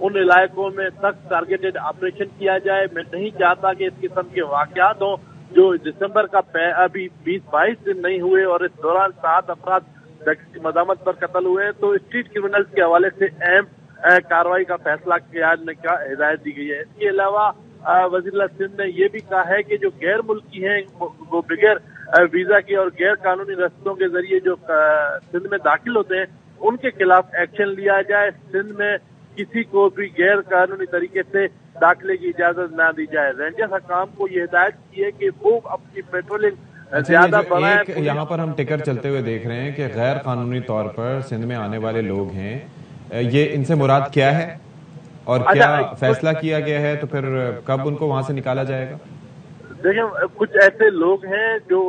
ان علاقوں میں سخت ٹارگیٹڈ آپریشن کیا جائے. میں نہیں چاہتا کہ اس قسم کے واقعات ہوں جو دسمبر کا ابھی 20-22 دن نہیں ہوئے اور اس دوران 7 افراد مزاحمت پر قتل ہوئے. تو اسٹریٹ کرمنلز کے حوالے سے اہم کارروائی کا فیصلہ کیا کا ہدایت دی گئی ہے. اس کے علاوہ وزیر اعلیٰ سندھ نے یہ بھی کہا ہے کہ جو غیر ملکی ہیں وہ بغیر ویزا کے اور غیر قانونی رستوں کے ذریعے جو سندھ میں داخل ہوتے ہیں ان کے خلاف ایکشن لیا جائے. سندھ میں کسی کو بھی غیر قانونی طریقے سے داخلے کی اجازت نہ دی جائے. رینجرز حکام کو یہ ہدایت کی ہے کہ وہ اپنی پیٹرولنگ زیادہ بڑھائیں. یہاں پر ہم ٹکر چلتے ہوئے دیکھ رہے ہیں کہ غیر قانونی طور پر سندھ میں آنے والے لوگ ہیں, یہ ان سے مراد کیا ہے اور کیا فیصلہ کیا گیا ہے, تو پھر کب ان کو وہاں سے نکالا جائے گا؟ دیکھیں کچھ ایسے لوگ ہیں جو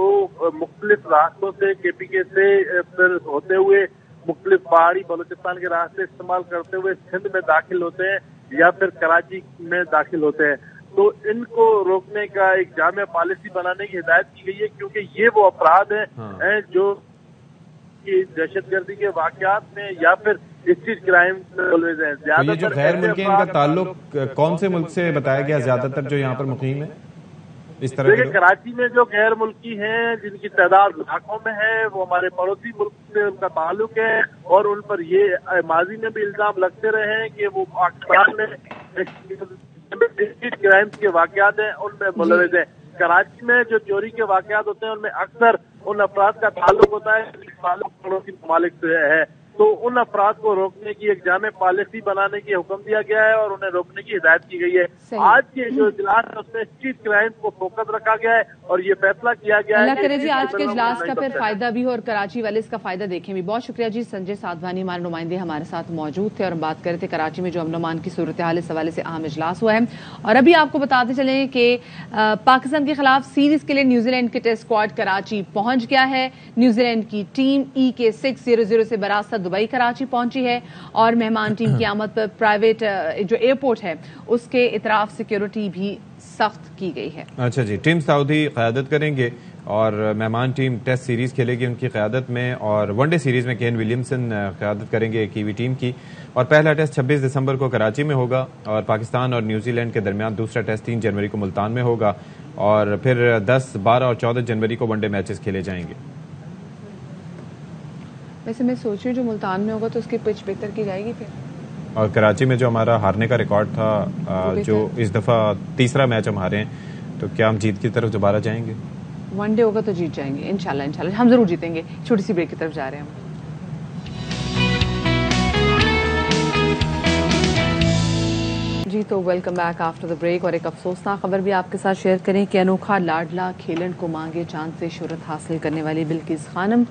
مختلف راستوں سے KPK سے پھر ہوتے ہوئے مختلف پہاڑی بلوچستان کے راستے استعمال کرتے ہوئے سندھ میں داخل ہوتے ہیں یا پھر کراچی میں داخل ہوتے ہیں. تو ان کو روکنے کا ایک جامع پالیسی بنانے کی ہدایت کی گئی ہے کیونکہ یہ وہ افراد ہیں جو دہشت گردی کے واقعات میں یا پھر اسٹریٹ کرائم ہیں. یہ جو غیر ملکی ان کا تعلق کون سے ملک سے بتایا گیا زیادہ تر جو یہاں پر مقیم ہے اس طرح کے؟ کراچی میں جو غیر ملکی ہیں جن کی تعداد لاکھوں میں ہے وہ ہمارے پڑوسی ملک سے ان کا تعلق ہے اور ان پر یہ ماضی میں بھی الزام لگتے رہے ہیں کہ وہ پاکستان میں اسٹریٹ کرائم کے واقعات ہیں ان میں ملوث ہیں. کراچی میں جو چوری کے واقعات ہوتے ہیں ان میں اکثر ان افراد کا تعلق ہوتا ہے تعلق پڑوسی ممالک سے ہے. تو ان افراد کو روکنے کی ایک جامع پالیسی بنانے کی حکم دیا گیا ہے اور انہیں روکنے کی ہدایت کی گئی ہے. آج کے جو اجلاس ہے اس میں اسٹریٹ کرائم کو فوکس رکھا گیا ہے اور یہ فیصلہ کیا گیا ہے. اللہ کرے جی آج کے اجلاس کا پھر فائدہ بھی ہو اور کراچی والے اس کا فائدہ دیکھیں بھی. بہت شکریہ جی. سنجے سادھوانی ہمارے نمائندے ہمارے ساتھ موجود تھے اور ہم بات کر رہے تھے کراچی میں جو امن و امان کی صورتحال اس حوالے سے اہم اجلاس ہوا ہے. اور ابھی آپ کو بتاتے چلیں کہ پاکستان کے خلاف سیریز کے لیے نیوزی لینڈ کے ٹیسٹ اسکواڈ کراچی پہنچ گیا ہے. نیوزی لینڈ کی ٹیم EK600 سے براستہ دبئی کراچی پہنچی ہے اور مہمان ٹیم کی آمد پر پرائیویٹ جو ایئرپورٹ ہے اس کے اطراف سیکیورٹی بھی سخت کی گئی ہے. اچھا جی, ٹیم سعودی قیادت کریں گے اور مہمان ٹیم ٹیسٹ سیریز کھیلے گی ان کی قیادت میں اور ون ڈے سیریز میں کین ولیمسن قیادت کریں گے کیوی ٹیم کی. اور پہلا ٹیسٹ 26 دسمبر کو کراچی میں ہوگا اور پاکستان اور نیوزی لینڈ کے درمیان دوسرا ٹیسٹ 3 جنوری کو ملتان میں ہوگا اور پھر 10, 12 اور 14 جنوری کو ون ڈے میچز کھیلے جائیں گے. ویسے میں سوچ رہی ہوں جو ملتان میں ہوگا تو اس کی پچ بہتر کی جائے گی پھر. اور کراچی میں جو ہمارا ہارنے کا ریکارڈ تھا جو اس دفعہ تیسرا میچ ہم ہارے ہیں تو کیا ہم جیت کی طرف دوبارہ جائیں گے؟ ون ڈے ہوگا تو جیت جائیں گے انشاءاللہ ہم ضرور جیتیں گے. چھوٹی سی بریک کی طرف جا رہے ہیں ہم. جی تو welcome back after the break. اور ایک افسوسناک خبر بھی آپ کے ساتھ شیئر کریں کہ انوکھا لاڈلا کھیلن کو مانگے چاند سے شہرت حاصل کرنے والی بلقیس خانم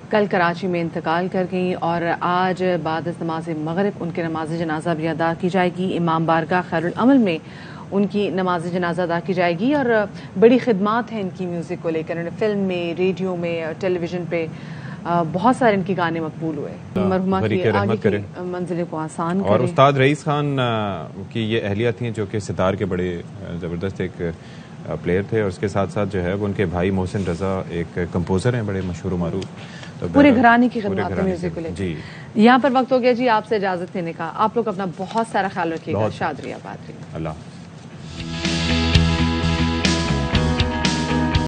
کل کراچی میں انتقال کر گئیں اور آج بعد از نماز مغرب ان کے نماز جنازہ بھی ادا کی جائے گی. امام بارگاہ خیر العمل میں ان کی نماز جنازہ ادا کی جائے گی اور بڑی خدمات ہیں ان کی میوزک کو لے کر. فلم میں, ریڈیو میں, ٹیلی ویژن پہ بہت سارے ان کے گانے مقبول ہوئے. مرحومہ کی آگے کی منزلوں کو آسان کرے. اور استاد رئیس خان کی یہ اہلیہ تھیں جو کہ ستار کے بڑے زبردست ایک پلیئر تھے اور اس کے ساتھ ساتھ جو ہے وہ ان کے بھائی محسن رضا ایک کمپوزر ہیں بڑے مشہور و معروف. پورے گھرانے کی خدمات میوزک کو لے. جی یہاں پر وقت ہو گیا جی آپ سے اجازت لینے کا. آپ لوگ اپنا بہت سارا خیال رکھیے گا. شاد رہیے, آباد رہیے. اللہ